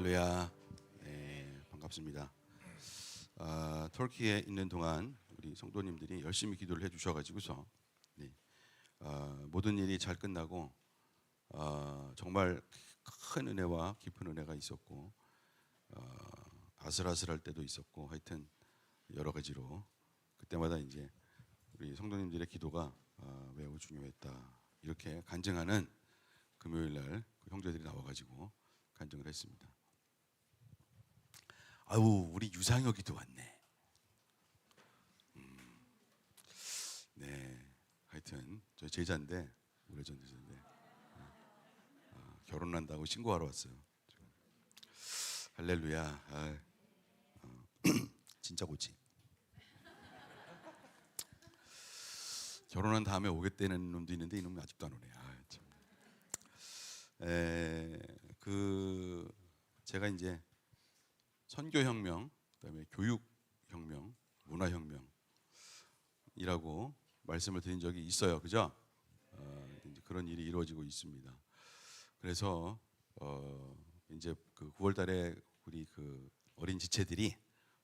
할렐루야. 네, 반갑습니다. 터키에 있는 동안 우리 성도님들이 열심히 기도를 해주셔가지고서 모든 일이 잘 끝나고 정말 큰 은혜와 깊은 은혜가 있었고 아슬아슬할 때도 있었고 하여튼 여러 가지로 그때마다 이제 우리 성도님들의 기도가 매우 중요했다 이렇게 간증하는 금요일날 그 형제들이 나와가지고 간증을 했습니다. 아우 우리 유상혁이도 왔네. 네, 하여튼 저 제자인데 오래전 제자인데 결혼한다고 신고하러 왔어요. 할렐루야. 진짜 고치. 결혼한 다음에 오겠다는 놈도 있는데 이놈이 아직도 안 오네. 제가 이제 선교혁명, 그다음에 교육혁명, 문화혁명이라고 말씀을 드린 적이 있어요, 그죠? 이제 그런 일이 이루어지고 있습니다. 그래서 이제 그 9월달에 우리 그 어린 지체들이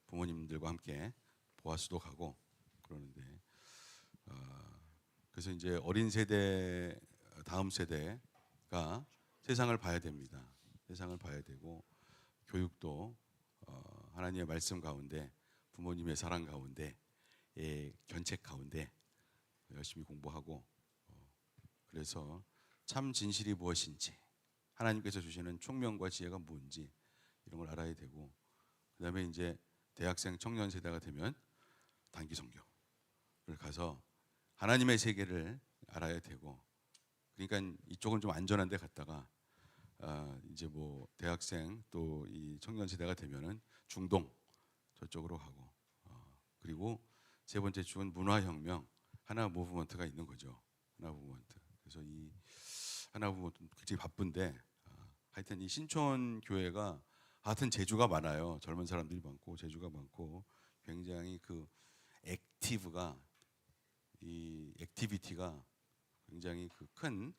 부모님들과 함께 보아수도 가고 그러는데, 그래서 이제 어린 세대, 다음 세대가 세상을 봐야 됩니다. 세상을 봐야 되고 교육도 하나님의 말씀 가운데, 부모님의 사랑 가운데, 견책 가운데 열심히 공부하고, 그래서 참 진실이 무엇인지, 하나님께서 주시는 총명과 지혜가 뭔지 이런 걸 알아야 되고, 그다음에 이제 대학생 청년 세대가 되면 단기 선교를 가서 하나님의 세계를 알아야 되고, 그러니까 이쪽은 좀 안전한 데 갔다가 이제 뭐 대학생 또 이 청년 세대가 되면은 중동 저쪽으로 가고, 그리고 세 번째 축은 문화혁명, 하나 무브먼트가 있는 거죠. 하나 무브먼트. 그래서 이 하나 무브먼트 굉장히 바쁜데, 하여튼 이 신촌 교회가 하여튼 재주가 많아요. 젊은 사람들이 많고 재주가 많고 굉장히 그 액티브가, 이 액티비티가 굉장히 그 큰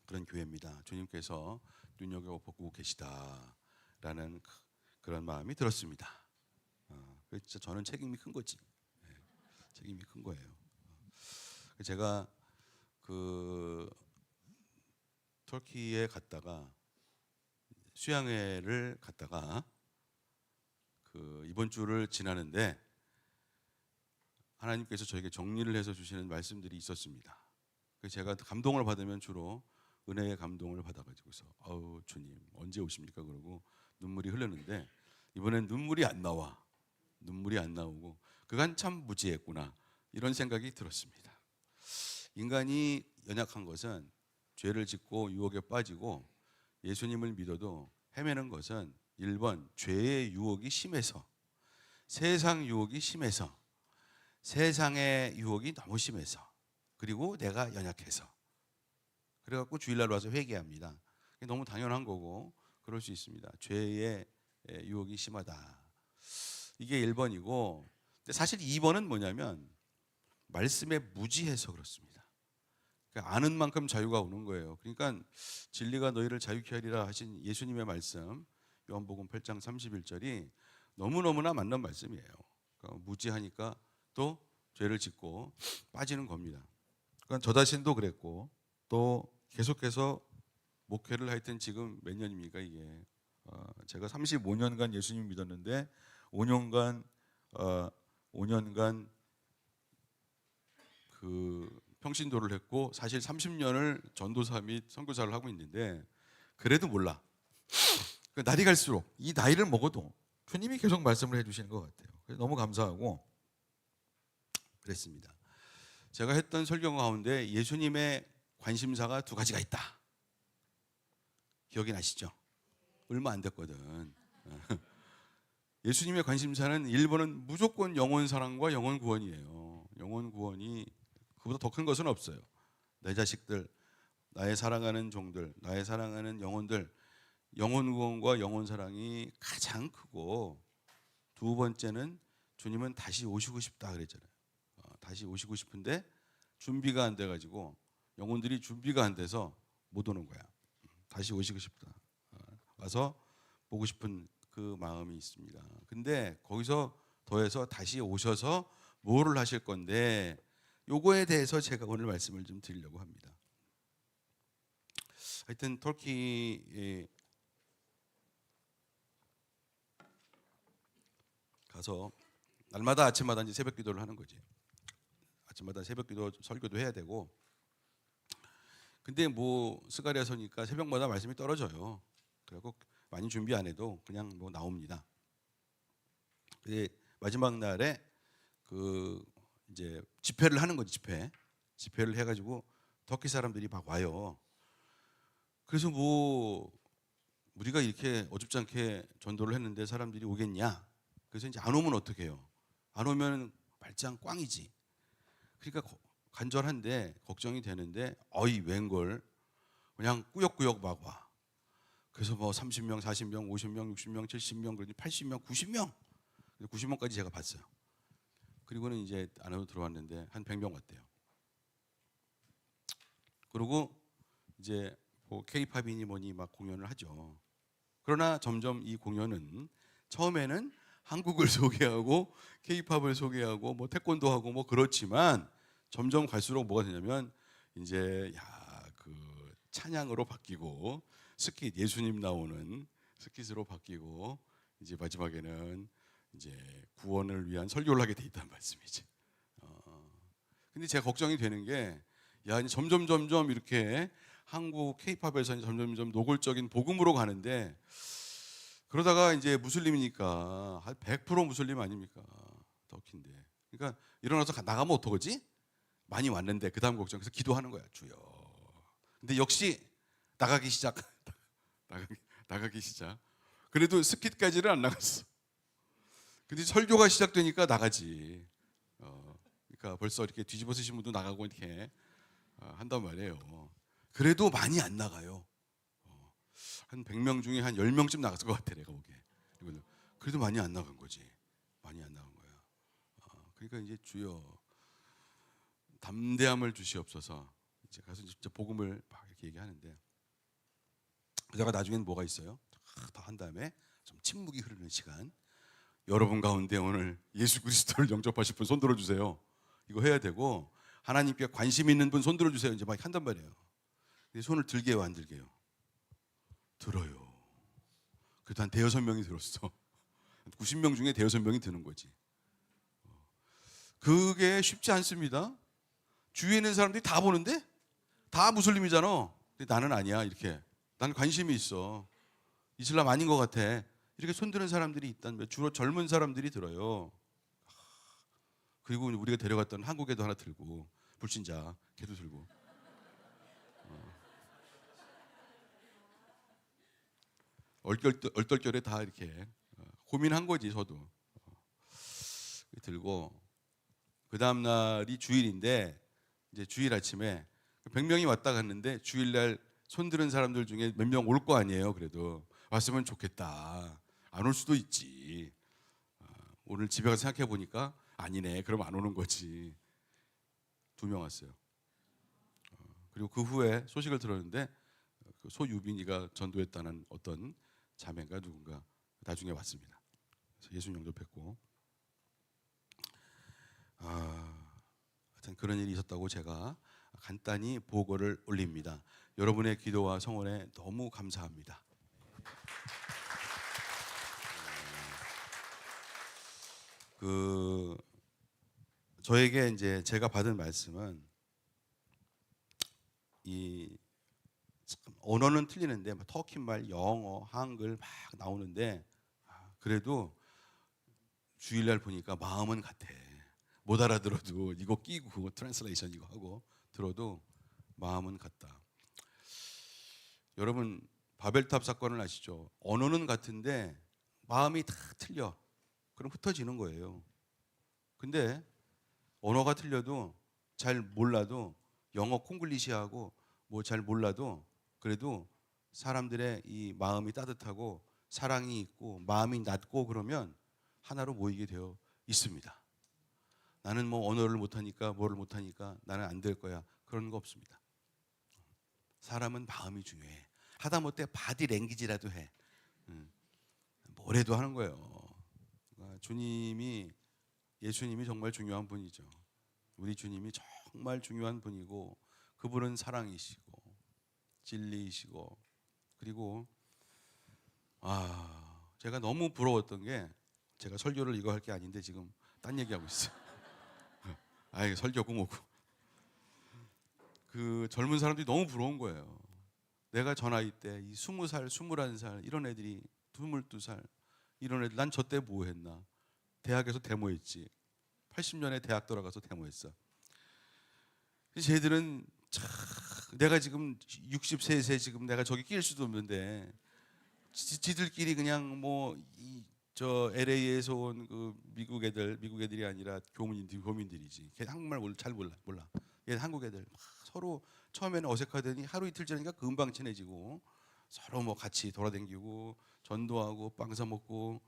그런 교회입니다. 주님께서 눈여겨보고 계시다라는 그런 마음이 들었습니다. 그래서 저는 책임이 큰 거지. 책임이 큰 거예요. 제가 그 터키에 갔다가 수양회를 갔다가 그 이번 주를 지나는데 하나님께서 저에게 정리를 해서 주시는 말씀들이 있었습니다. 그래서 제가 감동을 받으면 주로 은혜의 감동을 받아가지고서 아우 주님 언제 오십니까 그러고 눈물이 흐르는데, 이번엔 눈물이 안 나와. 눈물이 안 나오고 그간 참 무지했구나 이런 생각이 들었습니다. 인간이 연약한 것은, 죄를 짓고 유혹에 빠지고 예수님을 믿어도 헤매는 것은 1번 죄의 유혹이 심해서, 세상 유혹이 심해서, 세상의 유혹이 너무 심해서, 그리고 내가 연약해서, 그래갖고 주일날 와서 회개합니다. 너무 당연한 거고 그럴 수 있습니다. 죄의 유혹이 심하다. 이게 1번이고, 근데 사실 2번은 뭐냐면 말씀에 무지해서 그렇습니다. 그러니까 아는 만큼 자유가 오는 거예요. 그러니까 진리가 너희를 자유케 하리라 하신 예수님의 말씀, 요한복음 8장 31절이 너무너무나 맞는 말씀이에요. 그러니까 무지하니까 또 죄를 짓고 빠지는 겁니다. 그러니까 저 자신도 그랬고, 또 계속해서 목회를 하여튼 지금 몇 년입니까 이게, 제가 35년간 예수님 믿었는데 5년간 그 평신도를 했고, 사실 30년을 전도사 및 선교사를 하고 있는데 그래도 몰라. 날이 갈수록 이 나이를 먹어도 주님이 계속 말씀을 해주시는 것 같아요. 그래서 너무 감사하고 그랬습니다. 제가 했던 설교 가운데 예수님의 관심사가 2가지가 있다. 기억이 나시죠? 얼마 안 됐거든. 예수님의 관심사는 1번은 무조건 영혼 사랑과 영혼 구원이에요. 영혼 구원이 그보다 더 큰 것은 없어요. 내 자식들, 나의 사랑하는 종들, 나의 사랑하는 영혼들, 영혼 구원과 영혼 사랑이 가장 크고, 2번째는 주님은 다시 오시고 싶다 그랬잖아요. 다시 오시고 싶은데 준비가 안 돼가지고, 영혼들이 준비가 안 돼서 못 오는 거야. 다시 오시고 싶다. 와서 보고 싶은 그 마음이 있습니다. 근데 거기서 더해서 다시 오셔서 뭐를 하실 건데 요거에 대해서 제가 오늘 말씀을 좀 드리려고 합니다. 하여튼 터키에 가서 날마다 아침마다 이제 새벽 기도를 하는 거지. 아침마다 새벽 기도 설교도 해야 되고. 근데 뭐 스가랴 서니까 새벽마다 말씀이 떨어져요. 그리고 많이 준비 안 해도 그냥 뭐 나옵니다. 근데 마지막 날에 그 이제 집회를 하는 거지. 집회를 해가지고 터키 사람들이 막 와요. 그래서 뭐 우리가 이렇게 어줍지 않게 전도를 했는데 사람들이 오겠냐? 그래서 이제 안 오면 어떻게 해요? 안 오면 발장 꽝이지. 그러니까 간절한데 걱정이 되는데 어이 웬걸 그냥 꾸역꾸역 막 와. 그래서 뭐 30명, 40명, 50명, 60명, 70명, 80명, 90명. 90명까지 제가 봤어요. 그리고는 이제 안으로 들어왔는데 한 100명 왔대요. 그리고 이제 뭐 K-팝이니 뭐니 막 공연을 하죠. 그러나 점점 이 공연은 처음에는 한국을 소개하고 K-팝을 소개하고 뭐 태권도하고 뭐 그렇지만 점점 갈수록 뭐가 되냐면 이제 그 찬양으로 바뀌고 스킷 예수님 나오는 스킷으로 바뀌고 이제 마지막에는 이제 구원을 위한 설교를 하게 돼 있다는 말씀이지. 근데 제가 걱정이 되는 게 이제 점점 이렇게 한국 K-팝에서 점점 노골적인 복음으로 가는데 그러다가 이제 무슬림이니까 한 100% 무슬림 아닙니까? 터키인데. 그러니까 일어나서 나가면 어떡하지? 많이 왔는데 그 다음 걱정. 그래서 기도하는 거야, 주여. 근데 역시 나가기 시작. 나가기 시작. 그래도 스킷까지는 안 나갔어. 근데 설교가 시작되니까 나가지. 그러니까 벌써 이렇게 뒤집어 쓰신 분도 나가고 이렇게 한단 말이에요. 그래도 많이 안 나가요. 한 100명 중에 한 10명쯤 나갔을 것 같아, 내가 보기에. 그래도 많이 안 나간 거지. 많이 안 나간 거야. 그러니까 이제 주여 담대함을 주시옵소서. 이제 가서 진짜 복음을 막 이렇게 얘기하는데 그러다가 나중에는 뭐가 있어요? 다 한 다음에 좀 침묵이 흐르는 시간. 여러분 가운데 오늘 예수 그리스도를 영접하실 분 손 들어주세요. 이거 해야 되고 하나님께 관심 있는 분 손 들어주세요. 이제 막 한단 말이에요. 근데 손을 들게요, 안 들게요? 들어요. 그래도 한 대여섯 명이 들었어. 90명 중에 대여섯 명이 드는 거지. 그게 쉽지 않습니다. 주위에 있는 사람들이 다 보는데 다 무슬림이잖아. 근데 나는 아니야. 이렇게 난 관심이 있어. 이슬람 아닌 것 같아. 이렇게 손드는 사람들이 있다는 거예요. 주로 젊은 사람들이 들어요. 그리고 우리가 데려갔던 한국에도 하나 들고 불신자 걔도 들고 얼떨결에 다 이렇게 고민한 거지. 저도 들고 그 다음 날이 주일인데 이제 주일 아침에 100명이 왔다 갔는데 주일날 손들은 사람들 중에 몇 명 올 거 아니에요. 그래도 왔으면 좋겠다. 안 올 수도 있지. 오늘 집에 가서 생각해 보니까 아니네. 그럼 안 오는 거지. 2명 왔어요. 그리고 그 후에 소식을 들었는데 그 소유빈이가 전도했다는 어떤 자매가 누군가 나중에 왔습니다. 그래서 예수 영접했고, 하여튼 그런 일이 있었다고 제가 간단히 보고를 올립니다. 여러분의 기도와 성원에 너무 감사합니다. 저에게 이제 제가 받은 말씀은 이 언어는 틀리는데 터키 말, 영어, 한글 막 나오는데 그래도 주일날 보니까 마음은 같아. 못 알아들어도 이거 끼고 트랜슬레이션 이거 하고 들어도 마음은 같다. 여러분 바벨탑 사건을 아시죠? 언어는 같은데 마음이 다 틀려. 그럼 흩어지는 거예요. 근데 언어가 틀려도 잘 몰라도 영어 콩글리시하고 뭐 잘 몰라도 그래도 사람들의 이 마음이 따뜻하고 사랑이 있고 마음이 낮고 그러면 하나로 모이게 되어 있습니다. 나는 뭐 언어를 못하니까 뭐를 못하니까 나는 안 될 거야. 그런 거 없습니다. 사람은 마음이 중요해. 하다못해 바디 랭귀지라도 해. 노래도 하는 거예요. 예수님이 정말 중요한 분이죠. 우리 주님이 정말 중요한 분이고 그분은 사랑이시고 진리이시고 그리고 제가 너무 부러웠던 게 제가 설교를 이거 할 게 아닌데 지금 딴 얘기하고 있어요. 이게 설교고 뭐고. 그 젊은 사람들이 너무 부러운 거예요. 내가 저 나이 때 이 20살, 21살 이런 애들이 22살 이런 애들 난 저 때 뭐 했나? 대학에서 데모했지. 80년에 대학 들어가서 데모했어. 쟤들은 참 내가 지금 60세 지금 내가 저기 낄 수도 없는데 지들끼리 그냥 뭐 저 LA에서 온 그 미국 애들이 아니라 교민들이지. 걔 한국말 잘 몰라. 얘 한국 애들 막 서로 처음에는 어색하더니 하루 이틀 지나니까 금방 친해지고 서로 뭐 같이 돌아다니고 전도하고 빵 사 먹고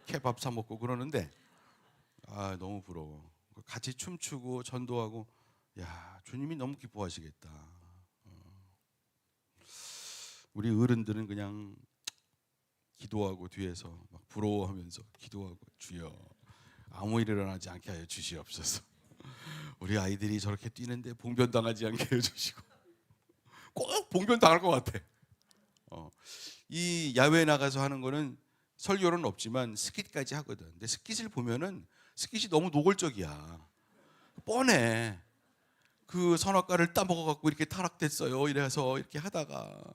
케밥 사 먹고 그러는데 너무 부러워. 같이 춤추고 전도하고 야 주님이 너무 기뻐하시겠다. 우리 어른들은 그냥 기도하고 뒤에서 막 부러워하면서 기도하고 주여 아무 일 일어나지 않게 하여 주시옵소서. 우리 아이들이 저렇게 뛰는데 봉변당하지 않게 해주시고 꼭 봉변당할 것 같아. 이 야외에 나가서 하는 거는 설교는 없지만 스킷까지 하거든. 근데 스킷을 보면은 스킷이 너무 노골적이야. 뻔해. 그 선악과를 따먹어갖고 이렇게 타락됐어요. 이래서 이렇게 하다가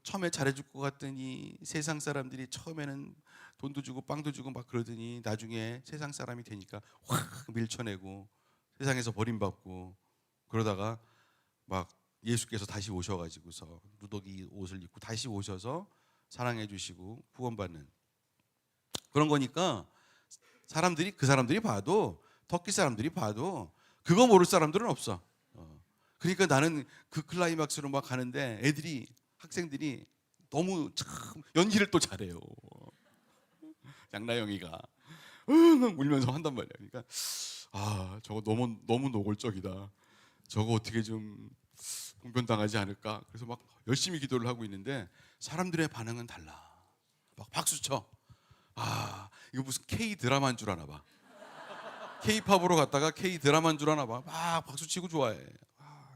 처음에 잘해줄 것 같더니 세상 사람들이 처음에는 돈도 주고 빵도 주고 막 그러더니 나중에 세상 사람이 되니까 확 밀쳐내고 세상에서 버림받고 그러다가 막 예수께서 다시 오셔가지고서 누더기 옷을 입고 다시 오셔서 사랑해 주시고 구원받는 그런 거니까 그 사람들이 봐도 터키 사람들이 봐도 그거 모를 사람들은 없어. 그러니까 나는 그 클라이막스로 막 가는데 학생들이 너무 참 연기를 또 잘해요. 양나영이가 막 울면서 한단 말이야. 그러니까 저거 너무 노골적이다. 저거 어떻게 좀 봉변당하지 않을까? 그래서 막 열심히 기도를 하고 있는데 사람들의 반응은 달라. 막 박수 쳐. 이거 무슨 K 드라마인 줄 아나 봐. K-팝으로 갔다가 K 드라마인 줄 아나 봐. 막 박수 치고 좋아해.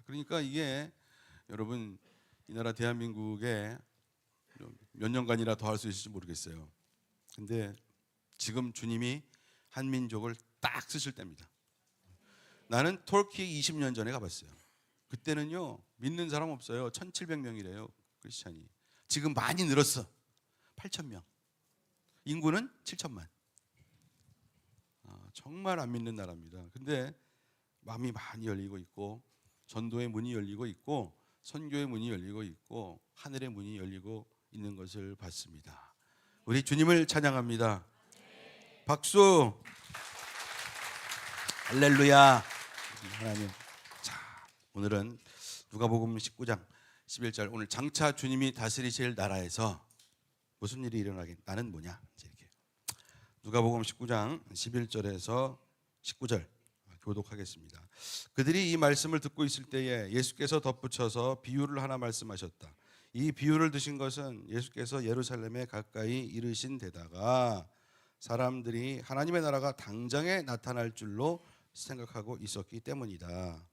그러니까 이게 여러분 이 나라 대한민국에 몇 년간이나 더 할 수 있을지 모르겠어요. 근데 지금 주님이 한민족을 딱 쓰실 때입니다. 나는 터키에 20년 전에 가봤어요. 그때는요 믿는 사람 없어요. 1700명이래요 크리스찬이. 지금 많이 늘었어. 8000명. 인구는 7000만. 정말 안 믿는 나라입니다. 근데 마음이 많이 열리고 있고 전도의 문이 열리고 있고 선교의 문이 열리고 있고 하늘의 문이 열리고 있는 것을 봤습니다. 우리 주님을 찬양합니다. 박수. 할렐루야. 하나님. 자, 오늘은 누가복음 19장 11절 오늘 장차 주님이 다스리실 나라에서 무슨 일이 일어나겠? 나는 뭐냐? 이렇게. 누가복음 19장 11절에서 19절 교독하겠습니다. 그들이 이 말씀을 듣고 있을 때에 예수께서 덧붙여서 비유를 하나 말씀하셨다. 이 비유를 드신 것은 예수께서 예루살렘에 가까이 이르신 데다가 사람들이 하나님의 나라가 당장에 나타날 줄로 생각하고 있었기 때문이다.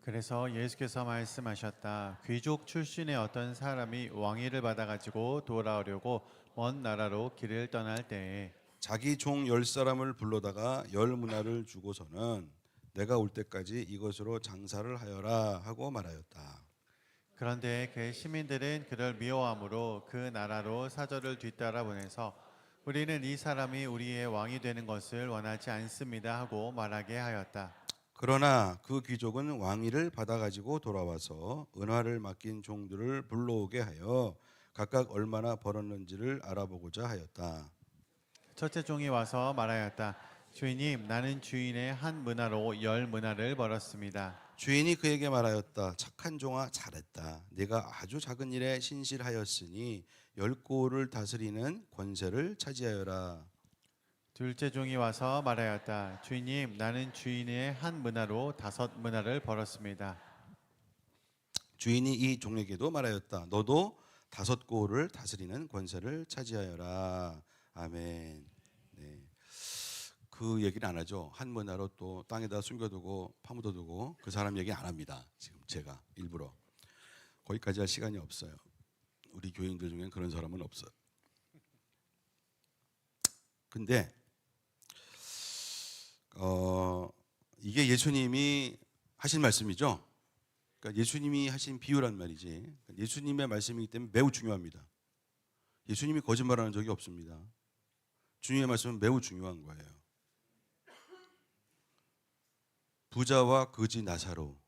그래서 예수께서 말씀하셨다. 귀족 출신의 어떤 사람이 왕위를 받아가지고 돌아오려고 먼 나라로 길을 떠날 때에 자기 종 10사람을 불러다가 10문화를 주고서는 내가 올 때까지 이것으로 장사를 하여라 하고 말하였다. 그런데 그 시민들은 그를 미워함으로 그 나라로 사절을 뒤따라 보내서 우리는 이 사람이 우리의 왕이 되는 것을 원하지 않습니다 하고 말하게 하였다. 그러나 그 귀족은 왕위를 받아가지고 돌아와서 은화를 맡긴 종들을 불러오게 하여 각각 얼마나 벌었는지를 알아보고자 하였다. 첫째 종이 와서 말하였다. 주인님, 나는 주인의 한 문화로 10문화를 벌었습니다. 주인이 그에게 말하였다. 착한 종아, 잘했다. 네가 아주 작은 일에 신실하였으니 10고을을 다스리는 권세를 차지하여라. 둘째 종이 와서 말하였다. 주인님, 나는 주인의 한 문화로 5문화를 벌었습니다. 주인이 이 종에게도 말하였다. 너도 다섯 고을을 다스리는 권세를 차지하여라. 아멘. 네. 그 얘기는 안 하죠. 한 문화로 또 땅에다 숨겨두고 파묻어두고 그 사람 얘기 안 합니다. 지금 제가 일부러 거기까지 할 시간이 없어요. 우리 교인들 중엔 그런 사람은 없어요. 근데 이게 예수님이 하신 말씀이죠. 그러니까 예수님이 하신 비유란 말이지. 그러니까 예수님의 말씀이기 때문에 매우 중요합니다. 예수님이 거짓말하는 적이 없습니다. 주님의 말씀은 매우 중요한 거예요. 부자와 거지 나사로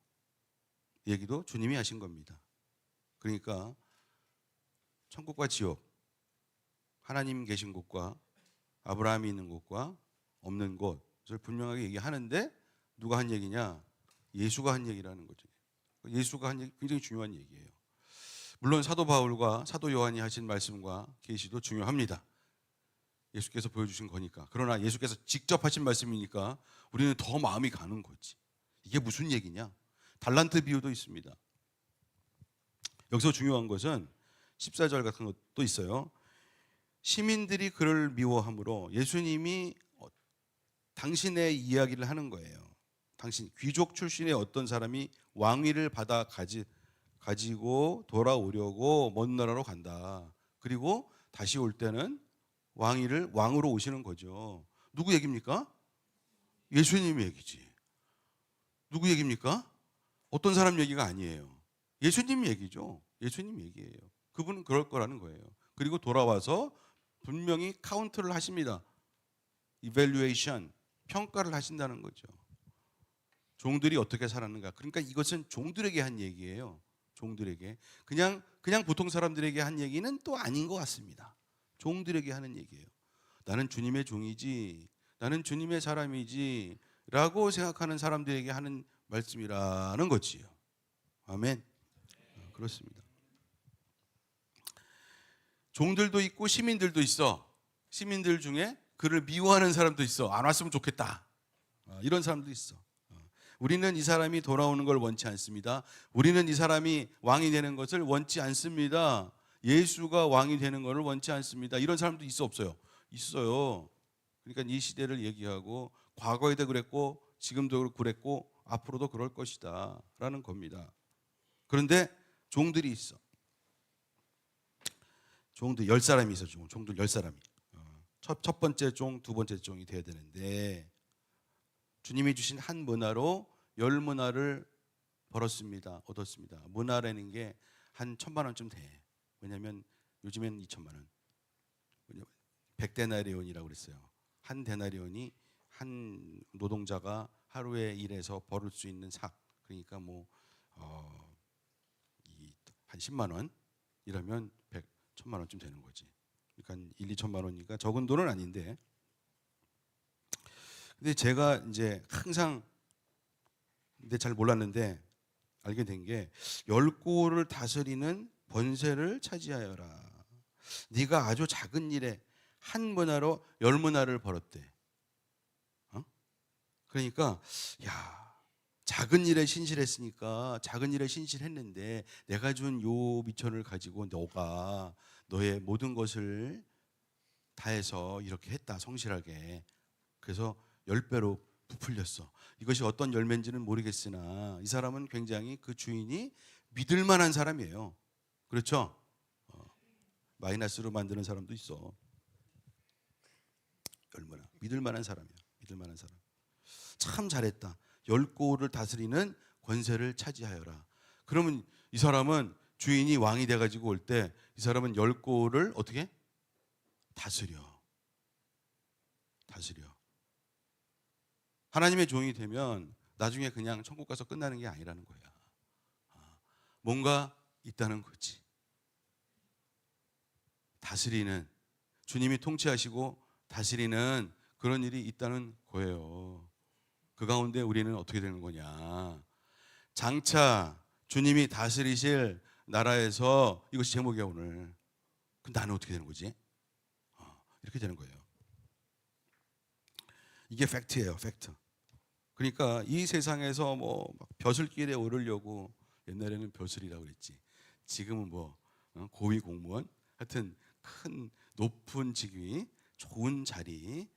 얘기도 주님이 하신 겁니다. 그러니까 천국과 지옥, 하나님 계신 곳과 아브라함이 있는 곳과 없는 곳을 분명하게 얘기하는데 누가 한 얘기냐? 예수가 한 얘기라는 거죠. 예수가 한 얘기 굉장히 중요한 얘기예요. 물론 사도 바울과 사도 요한이 하신 말씀과 계시도 중요합니다. 예수께서 보여주신 거니까. 그러나 예수께서 직접 하신 말씀이니까 우리는 더 마음이 가는 거지. 이게 무슨 얘기냐? 달란트 비유도 있습니다. 여기서 중요한 것은 14절 같은 것도 있어요. 시민들이 그를 미워함으로 예수님이 당신의 이야기를 하는 거예요. 당신 귀족 출신의 어떤 사람이 왕위를 받아 가지고 돌아오려고 먼 나라로 간다. 그리고 다시 올 때는 왕으로 오시는 거죠. 누구 얘기입니까? 예수님 얘기지. 누구 얘기입니까? 어떤 사람 얘기가 아니에요. 예수님 얘기죠. 예수님 얘기예요. 그분은 그럴 거라는 거예요. 그리고 돌아와서 분명히 카운트를 하십니다. 이밸류에이션, 평가를 하신다는 거죠. 종들이 어떻게 살았는가. 그러니까 이것은 종들에게 한 얘기예요. 종들에게. 그냥 보통 사람들에게 한 얘기는 또 아닌 것 같습니다. 종들에게 하는 얘기예요. 나는 주님의 종이지, 나는 주님의 사람이지 라고 생각하는 사람들에게 하는 말씀이라는 거지요. 아멘. 그렇습니다. 종들도 있고 시민들도 있어. 시민들 중에 그를 미워하는 사람도 있어. 안 왔으면 좋겠다. 이런 사람도 있어. 우리는 이 사람이 돌아오는 걸 원치 않습니다. 우리는 이 사람이 왕이 되는 것을 원치 않습니다. 예수가 왕이 되는 것을 원치 않습니다. 이런 사람도 있어 없어요? 있어요. 그러니까 이 시대를 얘기하고 과거에도 그랬고 지금도 그랬고 앞으로도 그럴 것이다 라는 겁니다. 그런데 종들이 있어. 종들 10사람이 있어. 종들 10사람이. 첫 번째 종, 두 번째 종이 돼야 되는데 주님이 주신 한 문화로 10문화를 얻었습니다. 문화라는 게 한 1,000만 원쯤 돼. 왜냐하면 요즘엔 2,000만 원. 100데나리온이라고 그랬어요. 한 데나리온이 한 노동자가 하루에 일해서 벌을 수 있는 삭. 그러니까 한 10만 원 이러면 1,000만 원쯤 되는 거지. 그러니까 1, 2천만 원이니까 적은 돈은 아닌데. 근데 제가 이제 항상 근데 잘 몰랐는데 알게 된 게 10고을을 다스리는 권세를 차지하여라. 네가 아주 작은 일에 한 문화로 10문화를 벌었대. 그러니까 작은 일에 신실했으니까 작은 일에 신실했는데 내가 준 요 미천을 가지고 너가 너의 모든 것을 다해서 이렇게 했다. 성실하게. 그래서 10배로 부풀렸어. 이것이 어떤 열매인지는 모르겠으나 이 사람은 굉장히 그 주인이 믿을 만한 사람이에요. 그렇죠? 마이너스로 만드는 사람도 있어. 얼마나 믿을 만한 사람이야. 믿을 만한 사람. 참 잘했다. 10고을을 다스리는 권세를 차지하여라. 그러면 이 사람은 주인이 왕이 돼가지고 올 때 이 사람은 10고을을 어떻게? 다스려. 하나님의 종이 되면 나중에 그냥 천국 가서 끝나는 게 아니라는 거야. 뭔가 있다는 거지. 다스리는, 주님이 통치하시고 다스리는 그런 일이 있다는 거예요. 그 가운데 우리는 어떻게 되는 거냐. 장차 주님이 다스리실 나라에서, 이것이 제목이야 오늘. 근데 나는 어떻게 되는 거지? 이렇게 되는 거예요. 이게 팩트예요. 팩트. 그러니까 이 세상에서 막 벼슬길에 오르려고, 옛날에는 벼슬이라고 그랬지. 지금은 고위 공무원, 하여튼 큰 높은 직위, 좋은 자리,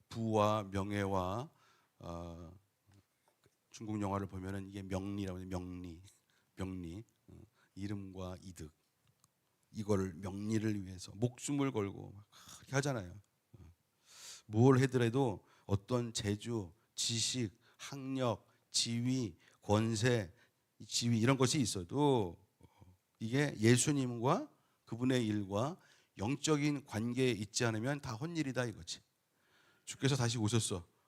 부와 명예와 중국 영화를 보면은 이게 명리라고 해요. 명리, 이름과 이득, 이걸 명리를 위해서 목숨을 걸고 막 그렇게 하잖아요. 뭘 하더라도 어떤 재주, 지식, 학력, 지위, 권세, 지위 이런 것이 있어도 이게 예수님과 그분의 일과 영적인 관계에 있지 않으면 다 헛일이다 이거지. 주께서 다시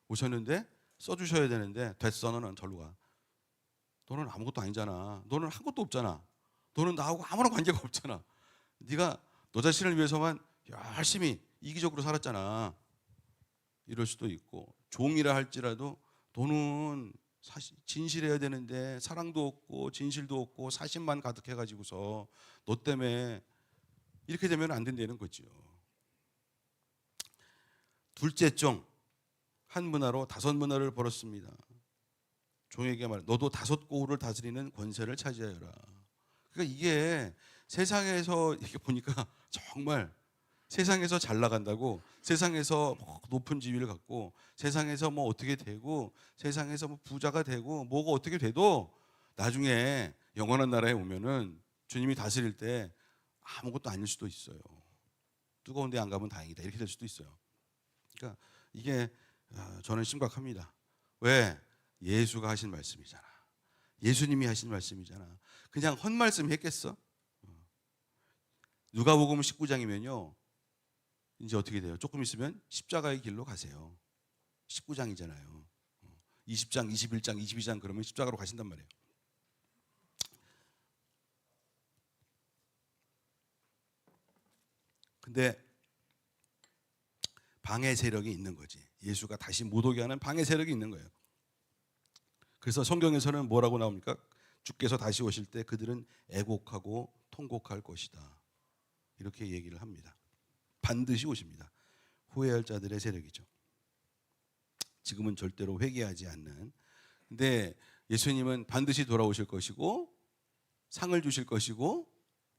오셨는데 써주셔야 되는데 됐어, 너는 절로 가. 너는 아무것도 아니잖아. 너는 한 것도 없잖아. 너는 나하고 아무런 관계가 없잖아. 네가 너 자신을 위해서만 열심히 이기적으로 살았잖아. 이럴 수도 있고, 종이라 할지라도 너는 사실 진실해야 되는데 사랑도 없고 진실도 없고 사심만 가득해가지고서 너 때문에 이렇게 되면 안 된다는 거죠. 둘째 종, 한 문화로 5문화를 벌었습니다. 종에게 말, 너도 5고을을 다스리는 권세를 차지하여라. 그러니까 이게 세상에서 이렇게 보니까 정말 세상에서 잘 나간다고, 세상에서 뭐 높은 지위를 갖고, 세상에서 뭐 어떻게 되고, 세상에서 뭐 부자가 되고, 뭐가 어떻게 돼도 나중에 영원한 나라에 오면은 주님이 다스릴 때 아무것도 아닐 수도 있어요. 뜨거운 데 안 가면 다행이다 이렇게 될 수도 있어요. 그러니까 이게 저는 심각합니다. 왜? 예수가 하신 말씀이잖아. 예수님이 하신 말씀이잖아. 그냥 헛말씀 했겠어? 누가복음 19장이면요 이제 어떻게 돼요? 조금 있으면 십자가의 길로 가세요. 19장이잖아요. 20장, 21장, 22장 그러면 십자가로 가신단 말이에요. 근데 방해 세력이 있는 거지. 예수가 다시 못 오게 하는 방해 세력이 있는 거예요. 그래서 성경에서는 뭐라고 나옵니까? 주께서 다시 오실 때 그들은 애곡하고 통곡할 것이다. 이렇게 얘기를 합니다. 반드시 오십니다. 후회할 자들의 세력이죠. 지금은 절대로 회개하지 않는. 근데 예수님은 반드시 돌아오실 것이고 상을 주실 것이고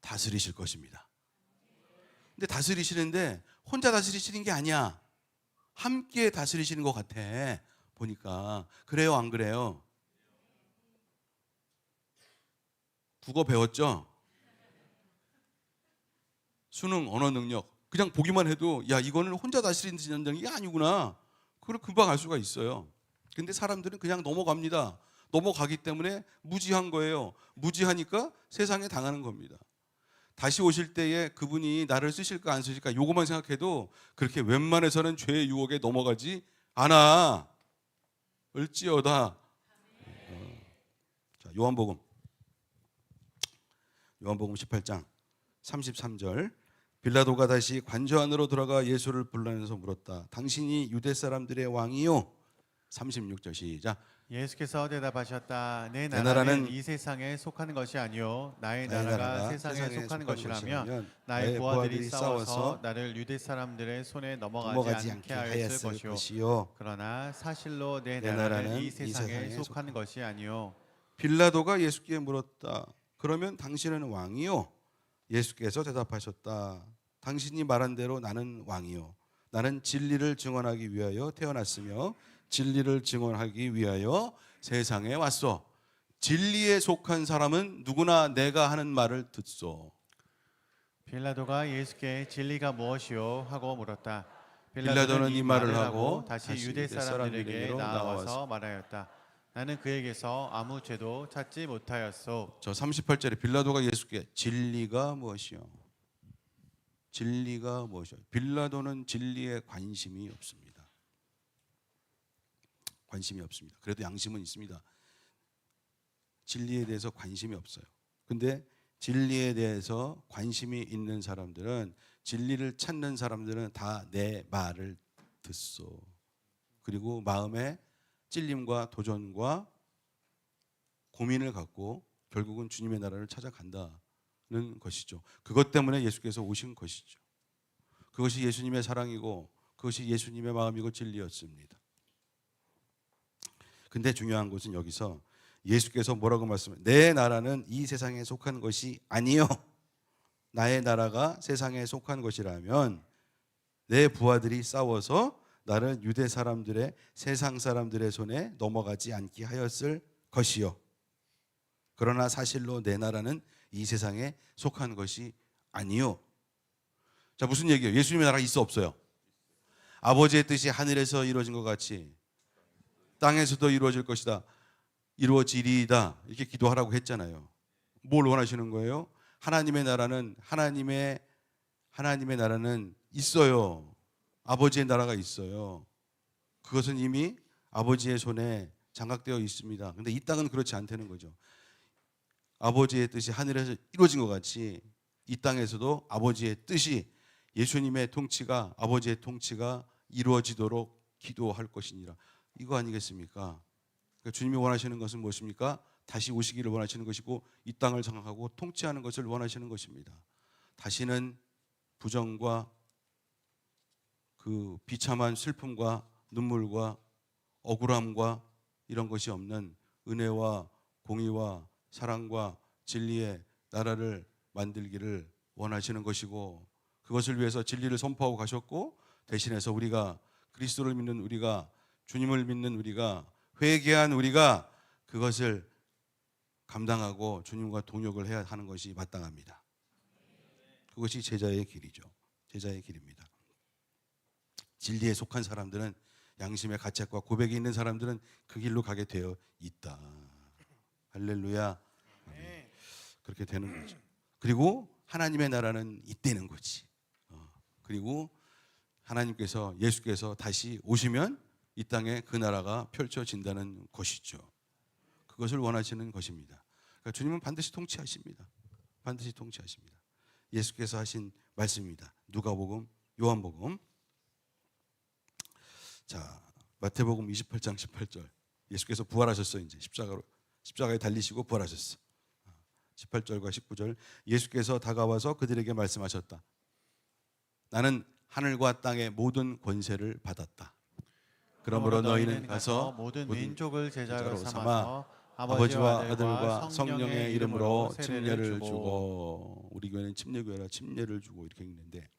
다스리실 것입니다. 근데 다스리시는데 혼자 다스리시는 게 아니야. 함께 다스리시는 것 같아. 보니까. 그래요, 안 그래요? 국어 배웠죠? 수능, 언어 능력. 그냥 보기만 해도 야, 이거는 혼자 다스리는 게 아니구나. 그걸 금방 알 수가 있어요. 근데 사람들은 그냥 넘어갑니다. 넘어가기 때문에 무지한 거예요. 무지하니까 세상에 당하는 겁니다. 다시 오실 때에 그분이 나를 쓰실까 안 쓰실까 요것만 생각해도 그렇게 웬만해서는 죄의 유혹에 넘어가지 않아. 을지어다. 자, 요한복음 18장 33절. 빌라도가 다시 관저 안으로 들어가 예수를 불러내서 물었다. 당신이 유대 사람들의 왕이요? 36절 시작. 예수께서 대답하셨다. 내 내 나라는 나라는 이 세상에 속하는 것이 아니요 나의 나의 나라가 나라가 세상에 속하는 것이라면 것이라면 나의 부하들이 싸워서 나를 유대 사람들의 손에 넘어가지 않게 하였을 것이요 그러나 사실로 내 나라는 이 세상에 속하는 것이 아니요. 빌라도가 예수께 물었다. 그러면 당신은 왕이요? 예수께서 대답하셨다. 당신이 말한 대로 나는 왕이요. 나는 진리를 증언하기 위하여 태어났으며 진리를 증언하기 위하여 세상에 왔어. 진리에 속한 사람은 누구나 내가 하는 말을 듣소. 빌라도가 예수께 진리가 무엇이요 하고 물었다. 빌라도는 이 말을 하고 다시 유대 사람들에게 나와서 말하였다. 나는 그에게서 아무 죄도 찾지 못하였소. 저 38절에 빌라도가 예수께 진리가 무엇이요? 진리가 무엇이요? 빌라도는 진리에 관심이 없습니다. 관심이 없습니다. 그래도 양심은 있습니다. 진리에 대해서 관심이 없어요. 근데 진리에 대해서 관심이 있는 사람들은, 진리를 찾는 사람들은 다 내 말을 듣소. 그리고 마음에 찔림과 도전과 고민을 갖고 결국은 주님의 나라를 찾아간다는 것이죠. 그것 때문에 예수께서 오신 것이죠. 그것이 예수님의 사랑이고 그것이 예수님의 마음이고 진리였습니다. 근데 중요한 것은 여기서 예수께서 뭐라고 말씀해요? 내 나라는 이 세상에 속한 것이 아니요. 나의 나라가 세상에 속한 것이라면 내 부하들이 싸워서 나를 유대 사람들의 세상 사람들의 손에 넘어가지 않게 하였을 것이요. 그러나 사실로 내 나라는 이 세상에 속한 것이 아니요. 자, 무슨 얘기예요? 예수님의 나라가 있어 없어요? 아버지의 뜻이 하늘에서 이루어진 것 같이 땅에서도 이루어질 것이다. 이루어지리이다. 이렇게 기도하라고 했잖아요. 뭘 원하시는 거예요? 하나님의 나라는 하나님의 나라는 있어요. 아버지의 나라가 있어요. 그것은 이미 아버지의 손에 장악되어 있습니다. 근데 이 땅은 그렇지 않다는 거죠. 아버지의 뜻이 하늘에서 이루어진 것 같이 이 땅에서도 아버지의 뜻이 예수님의 통치가 아버지의 통치가 이루어지도록 기도할 것이니라. 이거 아니겠습니까? 그러니까 주님이 원하시는 것은 무엇입니까? 다시 오시기를 원하시는 것이고 이 땅을 장악하고 통치하는 것을 원하시는 것입니다. 다시는 부정과 그 비참한 슬픔과 눈물과 억울함과 이런 것이 없는 은혜와 공의와 사랑과 진리의 나라를 만들기를 원하시는 것이고 그것을 위해서 진리를 선포하고 가셨고 대신해서 우리가 그리스도를 믿는 우리가 주님을 믿는 우리가 회개한 우리가 그것을 감당하고 주님과 동역을 해야 하는 것이 마땅합니다. 그것이 제자의 길이죠. 제자의 길입니다. 진리에 속한 사람들은 양심의 가책과 고백이 있는 사람들은 그 길로 가게 되어 있다. 할렐루야. 아멘. 그렇게 되는 거죠. 그리고 하나님의 나라는 있다는 거지. 그리고 하나님께서 예수께서 다시 오시면 이 땅에 그 나라가 펼쳐진다는 것이죠. 그것을 원하시는 것입니다. 그러니까 주님은 반드시 통치하십니다. 반드시 통치하십니다. 예수께서 하신 말씀입니다. 누가복음, 요한복음. 자, 마태복음 28장 18절. 예수께서 부활하셨어요. 이제 십자가에 달리시고 부활하셨어. 18절과 19절. 예수께서 다가와서 그들에게 말씀하셨다. 나는 하늘과 땅의 모든 권세를 받았다. 그러므로 너희는 가서 모든 민족을 제자로 삼아 삼아 아버지와 아들과 성령의 이름으로 침례를 주고, 우리 교회는 침례교회라 침례를 주고 이렇게 읽는데,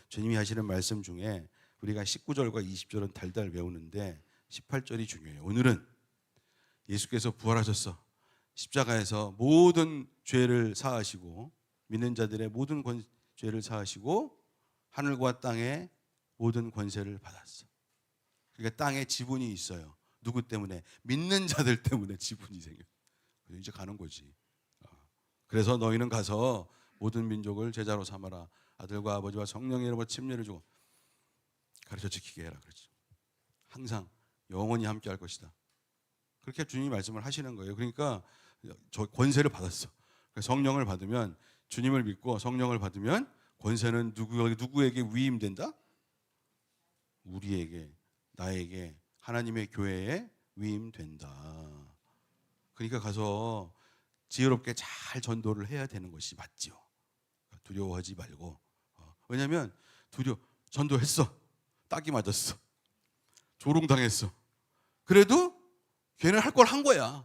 주님이 하시는 말씀 중에 우리가 19절과 20절은 달달 외우는데 18절이 중요해요. 오늘은 예수께서 부활하셨어. 십자가에서 모든 죄를 사하시고 믿는 자들의 모든 죄를 사하시고 하늘과 땅의 모든 권세를 받았어. 그러니까 땅에 지분이 있어요. 누구 때문에? 믿는 자들 때문에 지분이 생겨. 이제 가는 거지. 그래서 너희는 가서 모든 민족을 제자로 삼아라. 아들과 아버지와 성령의 이름으로 침례를 주고 가르쳐 지키게 해라. 그렇죠. 항상 영원히 함께 할 것이다. 그렇게 주님이 말씀을 하시는 거예요. 그러니까 저 권세를 받았어. 성령을 받으면, 주님을 믿고 성령을 받으면 권세는 누구에게 위임된다? 우리에게, 나에게, 하나님의 교회에 위임된다. 그러니까 가서 지혜롭게 잘 전도를 해야 되는 것이 맞죠. 두려워하지 말고. 왜냐하면 전도했어. 딱이 맞았어. 조롱당했어. 그래도 걔는 할 걸 한 거야.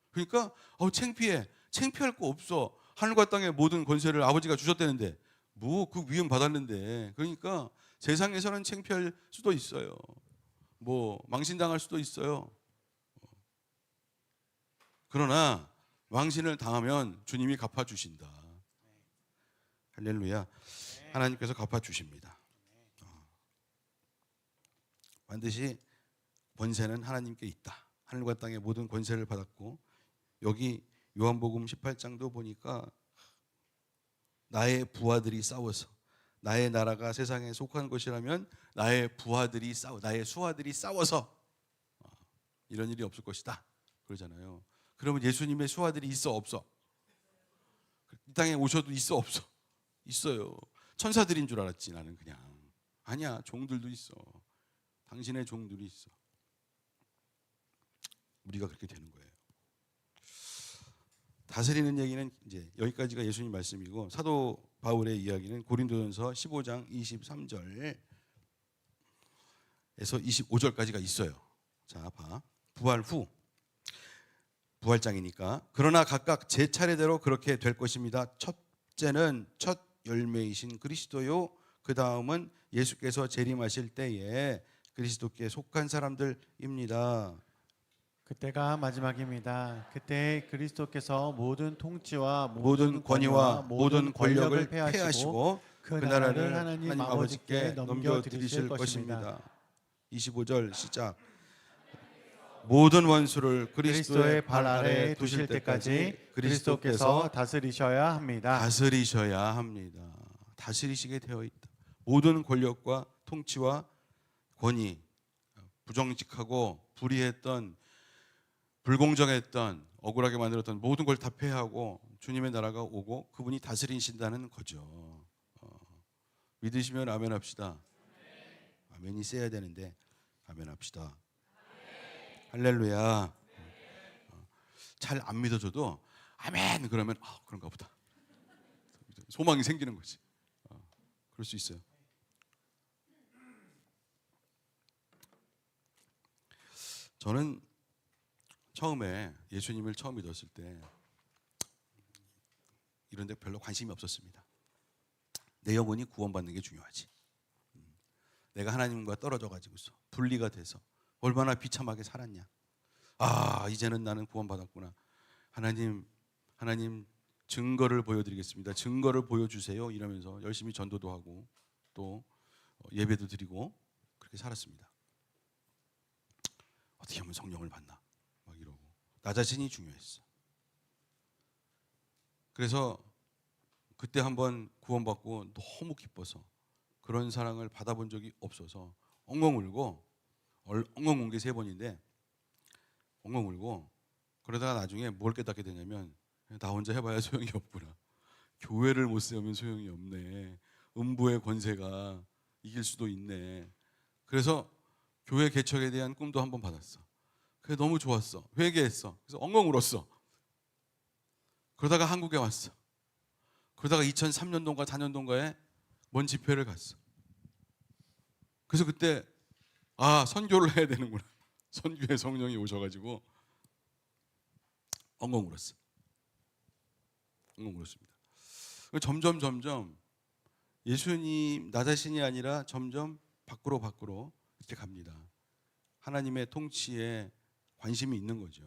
그러니까 창피해. 창피할 거 없어. 하늘과 땅의 모든 권세를 아버지가 주셨다는데 뭐 그 위임 받았는데. 그러니까 세상에서는 창피할 수도 있어요. 뭐 망신당할 수도 있어요. 그러나 망신을 당하면 주님이 갚아주신다. 할렐루야. 하나님께서 갚아주십니다. 반드시 권세는 하나님께 있다. 하늘과 땅의 모든 권세를 받았고, 여기 요한복음 18장도 보니까 나의 부하들이 싸워서, 나의 나라가 세상에 속한 것이라면 나의 수하들이 싸워서 이런 일이 없을 것이다 그러잖아요. 그러면 예수님의 수하들이 있어 없어? 이 땅에 오셔도 있어 없어? 있어요. 천사들인 줄 알았지 나는. 그냥 아니야. 종들도 있어. 당신의 종들이 있어. 우리가 그렇게 되는 거예요. 다스리는 얘기는 이제 여기까지가 예수님 말씀이고, 사도 바울의 이야기는 고린도전서 15장 23절에서 25절까지가 있어요. 자, 봐. 부활 후 부활장이니까. 그러나 각각 제 차례대로 그렇게 될 것입니다. 첫째는 첫 열매이신 그리스도요. 그 다음은 예수께서 재림하실 때에 그리스도께 속한 사람들입니다. 그때가 마지막입니다. 그때 그리스도께서 모든 통치와 모든 권위와 모든 권력을 폐하시고 그 그 나라를 나라를 하나님 하나님 아버지께 아버지께 넘겨드리실 넘겨드리실 것입니다. 것입니다. 25절 시작. 모든 원수를 그리스도의 발 아래에 두실 때까지 그리스도께서 그리스도께서 다스리셔야 합니다. 다스리셔야 합니다. 다스리시게 되어 있다. 모든 권력과 통치와 권위, 부정직하고 불의했던, 불공정했던, 억울하게 만들었던 모든 걸 다 폐하고 주님의 나라가 오고 그분이 다스리신다는 거죠. 믿으시면 아멘 합시다. 아멘이 세야 되는데 아멘 합시다. 할렐루야. 잘 안 믿어줘도 아멘 그러면 그런가 보다. 소망이 생기는 거지. 그럴 수 있어요. 저는 처음에 예수님을 처음 믿었을 때 이런 데 별로 관심이 없었습니다. 내 영혼이 구원받는 게 중요하지. 내가 하나님과 떨어져 가지고서 분리가 돼서 얼마나 비참하게 살았냐. 이제는 나는 구원받았구나. 하나님 증거를 보여드리겠습니다. 증거를 보여주세요. 이러면서 열심히 전도도 하고 또 예배도 드리고 그렇게 살았습니다. 어떻게 하면 성령을 받나 막 이러고 나 자신이 중요했어. 그래서 그때 한번 구원받고 너무 기뻐서 그런 사랑을 받아본 적이 없어서 엉엉 울고 엉엉 운 게 3번인데 엉엉 울고 그러다가 나중에 뭘 깨닫게 되냐면 나 혼자 해봐야 소용이 없구나. 교회를 못 세우면 소용이 없네. 음부의 권세가 이길 수도 있네. 그래서 교회 개척에 대한 꿈도 한번 받았어. 그게 너무 좋았어. 회개했어. 그래서 엉엉 울었어. 그러다가 한국에 왔어. 그러다가 2003년도인가 4년도인가에 먼 집회를 갔어. 그래서 그때 선교를 해야 되는구나. 선교의 성령이 오셔가지고 엉엉 울었어. 엉엉 울었습니다. 점점 예수님 나 자신이 아니라 점점 밖으로 이렇게 갑니다. 하나님의 통치에 관심이 있는 거죠.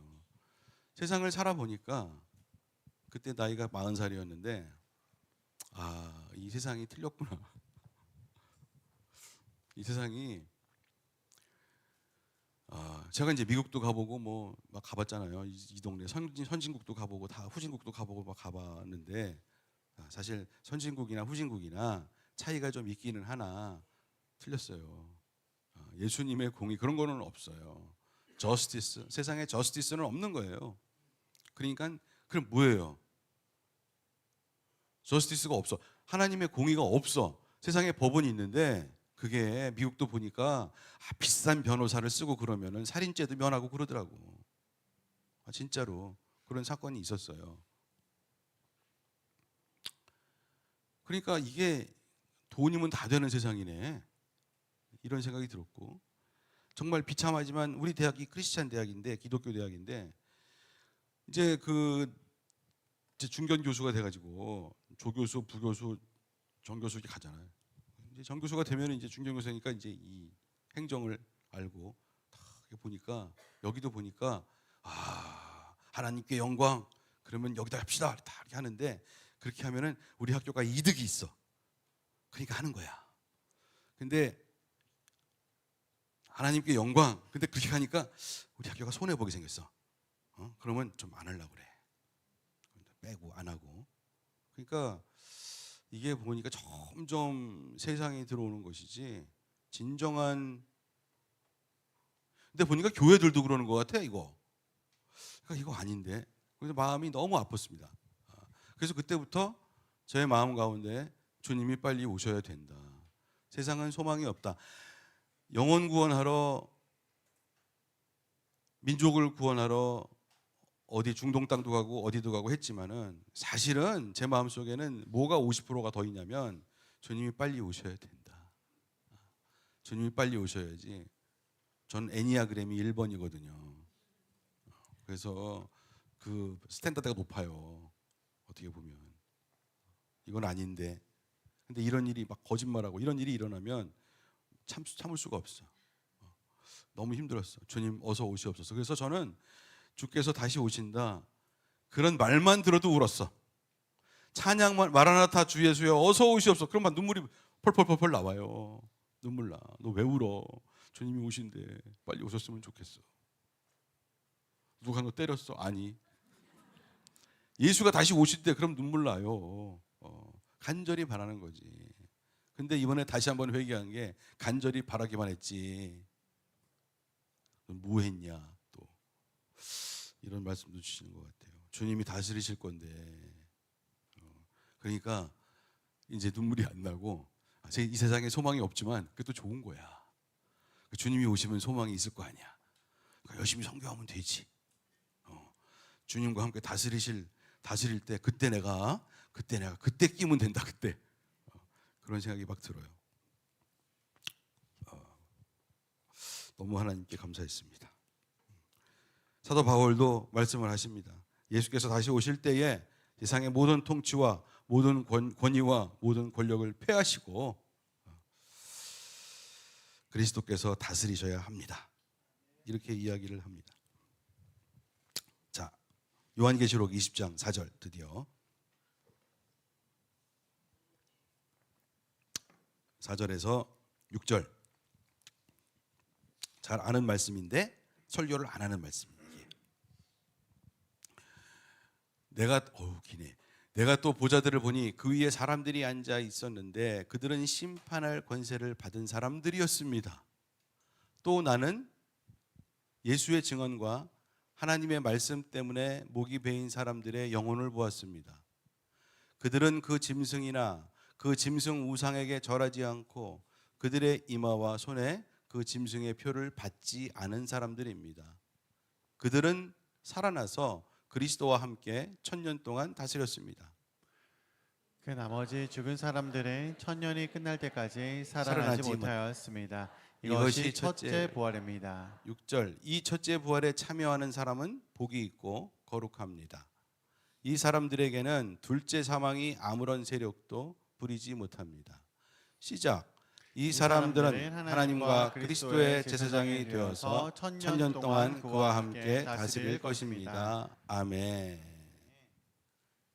세상을 살아보니까 그때 나이가 40살이었는데 이 세상이 틀렸구나. 이 세상이 제가 이제 미국도 가보고 막 가봤잖아요. 이 동네 선진국도 가보고 다 후진국도 가보고 막 가봤는데 사실 선진국이나 후진국이나 차이가 좀 있기는 하나 틀렸어요. 예수님의 공의 그런 거는 없어요. 저스티스, 세상에 저스티스는 없는 거예요. 그러니까 그럼 뭐예요? 저스티스가 없어. 하나님의 공의가 없어. 세상에 법원이 있는데 그게 미국도 보니까 비싼 변호사를 쓰고 그러면은 살인죄도 면하고 그러더라고. 진짜로 그런 사건이 있었어요. 그러니까 이게 돈이면 다 되는 세상이네. 이런 생각이 들었고 정말 비참하지만 우리 대학이 크리스찬 대학인데 기독교 대학인데 이제 중견 교수가 돼가지고 조교수, 부교수, 정교수 이렇게 가잖아요. 이제 정교수가 되면 이제 중견 교수니까 이제 이 행정을 알고 딱 보니까 여기도 보니까 하나님께 영광 그러면 여기다 합시다 다 이렇게 하는데 그렇게 하면은 우리 학교가 이득이 있어. 그러니까 하는 거야. 근데 하나님께 영광. 근데 그렇게 하니까 우리 학교가 손해 보게 생겼어. 그러면 좀 안 하려고 그래. 빼고 안 하고. 그러니까 이게 보니까 점점 세상에 들어오는 것이지 진정한. 근데 보니까 교회들도 그러는 것 같아 이거. 그러니까 이거 아닌데. 그래서 마음이 너무 아팠습니다. 그래서 그때부터 제 마음 가운데 주님이 빨리 오셔야 된다. 세상은 소망이 없다. 영혼 구원하러 민족을 구원하러 어디 중동 땅도 가고 어디도 가고 했지만은 사실은 제 마음속에는 뭐가 50%가 더 있냐면 주님이 빨리 오셔야 된다. 주님이 빨리 오셔야지. 전 애니아그램이 1번이거든요. 그래서 그 스탠다드가 높아요. 어떻게 보면 이건 아닌데, 근데 이런 일이 막 거짓말하고 이런 일이 일어나면 참을 수가 없어. 너무 힘들었어. 주님 어서 오시옵소서. 그래서 저는 주께서 다시 오신다 그런 말만 들어도 울었어. 찬양만 마라나타 주 예수여 어서 오시옵소서. 그럼 막 눈물이 펄펄펄펄 나와요. 눈물 나. 너 왜 울어? 주님이 오신대. 빨리 오셨으면 좋겠어. 누가 너 때렸어? 아니. 예수가 다시 오실 때 그럼 눈물 나요. 간절히 바라는 거지. 근데 이번에 다시 한번 회개한 게 간절히 바라기만 했지. 뭐 했냐 또 이런 말씀도 주시는 것 같아요. 주님이 다스리실 건데 그러니까 이제 눈물이 안 나고 이 세상에 소망이 없지만 그게 또 좋은 거야. 주님이 오시면 소망이 있을 거 아니야. 그러니까 열심히 성경하면 되지. 주님과 함께 다스릴 때 그때 내가 그때 끼면 된다. 그때 그런 생각이 막 들어요. 너무 하나님께 감사했습니다. 사도 바울도 말씀을 하십니다. 예수께서 다시 오실 때에 세상의 모든 통치와 모든 권위와 모든 권력을 폐하시고 그리스도께서 다스리셔야 합니다. 이렇게 이야기를 합니다. 자, 요한계시록 20장 4절 드디어 4절에서 6절 잘 아는 말씀인데 설교를 안 하는 말씀이에요. 기네. 내가 또 보좌들을 보니 그 위에 사람들이 앉아 있었는데 그들은 심판할 권세를 받은 사람들이었습니다. 또 나는 예수의 증언과 하나님의 말씀 때문에 목이 베인 사람들의 영혼을 보았습니다. 그들은 그 짐승이나 그 짐승 우상에게 절하지 않고 그들의 이마와 손에 그 짐승의 표를 받지 않은 사람들입니다. 그들은 살아나서 그리스도와 함께 1000년 동안 다스렸습니다. 그 나머지 죽은 사람들은 1000년이 끝날 때까지 살아나지 못하였습니다. 이것이 첫째 부활입니다. 6절 이 첫째 부활에 참여하는 사람은 복이 있고 거룩합니다. 이 사람들에게는 둘째 사망이 아무런 세력도 부리지 못합니다. 시작. 이 사람들은 하나님과 그리스도의 제사장이 되어서 1000년 동안 그와 함께 다스릴 것입니다. 아멘.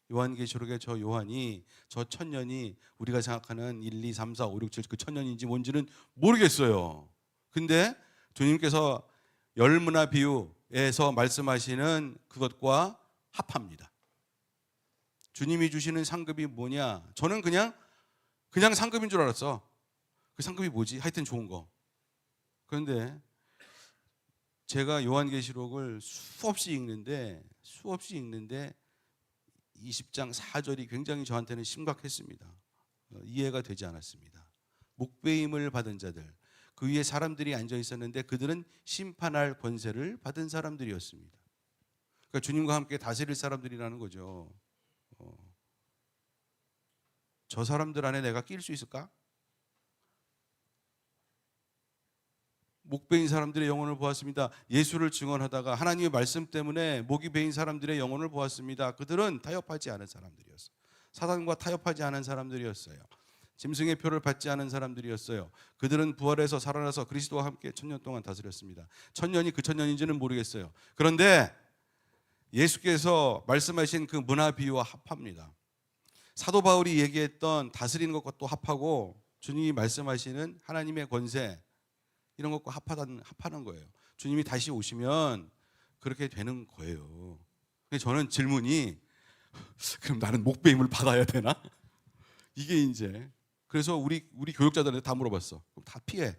요한계시록의 저 요한이 저 1000년이 우리가 생각하는 1, 2, 3, 4, 5, 6, 7 그 1000년인지 뭔지는 모르겠어요. 근데 주님께서 열문화 비유에서 말씀하시는 그것과 합합니다. 주님이 주시는 상급이 뭐냐? 저는 그냥 상급인 줄 알았어. 그 상급이 뭐지? 하여튼 좋은 거. 그런데 제가 요한계시록을 수없이 읽는데 20장 4절이 굉장히 저한테는 심각했습니다. 이해가 되지 않았습니다. 목배임을 받은 자들, 그 위에 사람들이 앉아 있었는데 그들은 심판할 권세를 받은 사람들이었습니다. 그러니까 주님과 함께 다스릴 사람들이라는 거죠. 저 사람들 안에 내가 낄 수 있을까? 목 베인 사람들의 영혼을 보았습니다. 예수를 증언하다가 하나님의 말씀 때문에 목이 베인 사람들의 영혼을 보았습니다. 그들은 타협하지 않은 사람들이었어요. 사단과 타협하지 않은 사람들이었어요. 짐승의 표를 받지 않은 사람들이었어요. 그들은 부활해서 살아나서 그리스도와 함께 1000년 동안 다스렸습니다. 1000년이 그 1000년인지는 모르겠어요. 그런데 예수께서 말씀하신 그 문화 비유와 합합니다. 사도 바울이 얘기했던 다스리는 것과 또 합하고 주님이 말씀하시는 하나님의 권세 이런 것과 합하는 거예요. 주님이 다시 오시면 그렇게 되는 거예요. 근데 저는 질문이 그럼 나는 목배임을 받아야 되나? 이게 이제 그래서 우리 교육자들한테 다 물어봤어. 그럼 다 피해.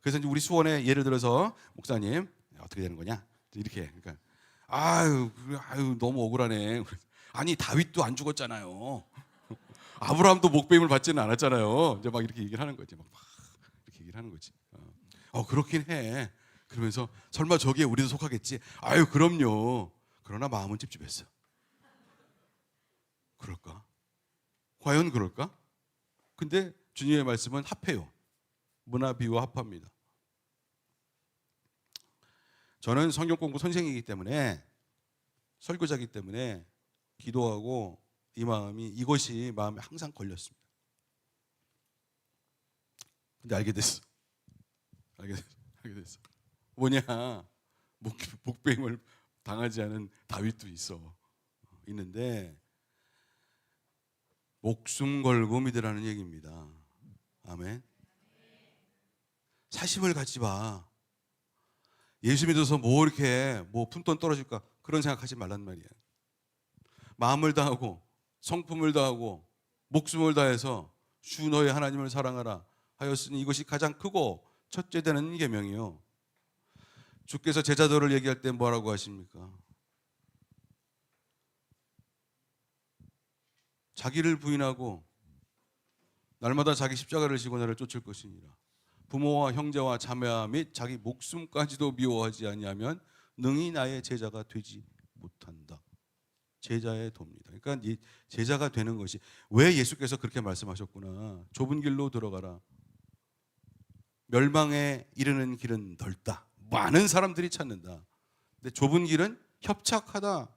그래서 이제 우리 수원에 예를 들어서 목사님 어떻게 되는 거냐? 이렇게 그러니까 아유 너무 억울하네. 아니 다윗도 안 죽었잖아요. 아브라함도 목배임을 받지는 않았잖아요. 이제 막 이렇게 얘기를 하는 거지. 막 이렇게 얘기를 하는 거지. 그렇긴 해. 그러면서 설마 저기에 우리도 속하겠지? 아유 그럼요. 그러나 마음은 찝찝했어. 그럴까? 과연 그럴까? 근데 주님의 말씀은 합해요. 문화 비유와 합합니다. 저는 성경 공부 선생이기 때문에 설교자이기 때문에 기도하고 이 마음이 이것이 마음에 항상 걸렸습니다. 근데 알게 됐어. 알게 됐어. 뭐냐? 목배임을 당하지 않은 다윗도 있는데 목숨 걸고 믿으라는 얘기입니다. 아멘. 사심을 갖지 마. 예수 믿어서 뭐 이렇게 뭐 푼돈 떨어질까 그런 생각하지 말란 말이야. 마음을 다하고 성품을 다하고 목숨을 다해서 주 너의 하나님을 사랑하라 하였으니 이것이 가장 크고 첫째 되는 계명이요. 주께서 제자도를 얘기할 때 뭐라고 하십니까? 자기를 부인하고 날마다 자기 십자가를 지고 나를 쫓을 것이니라. 부모와 형제와 자매와 및 자기 목숨까지도 미워하지 아니하면 능히 나의 제자가 되지 못한다. 제자의 도입니다. 그러니까 이 제자가 되는 것이 왜 예수께서 그렇게 말씀하셨구나. 좁은 길로 들어가라. 멸망에 이르는 길은 넓다. 많은 사람들이 찾는다. 근데 좁은 길은 협착하다.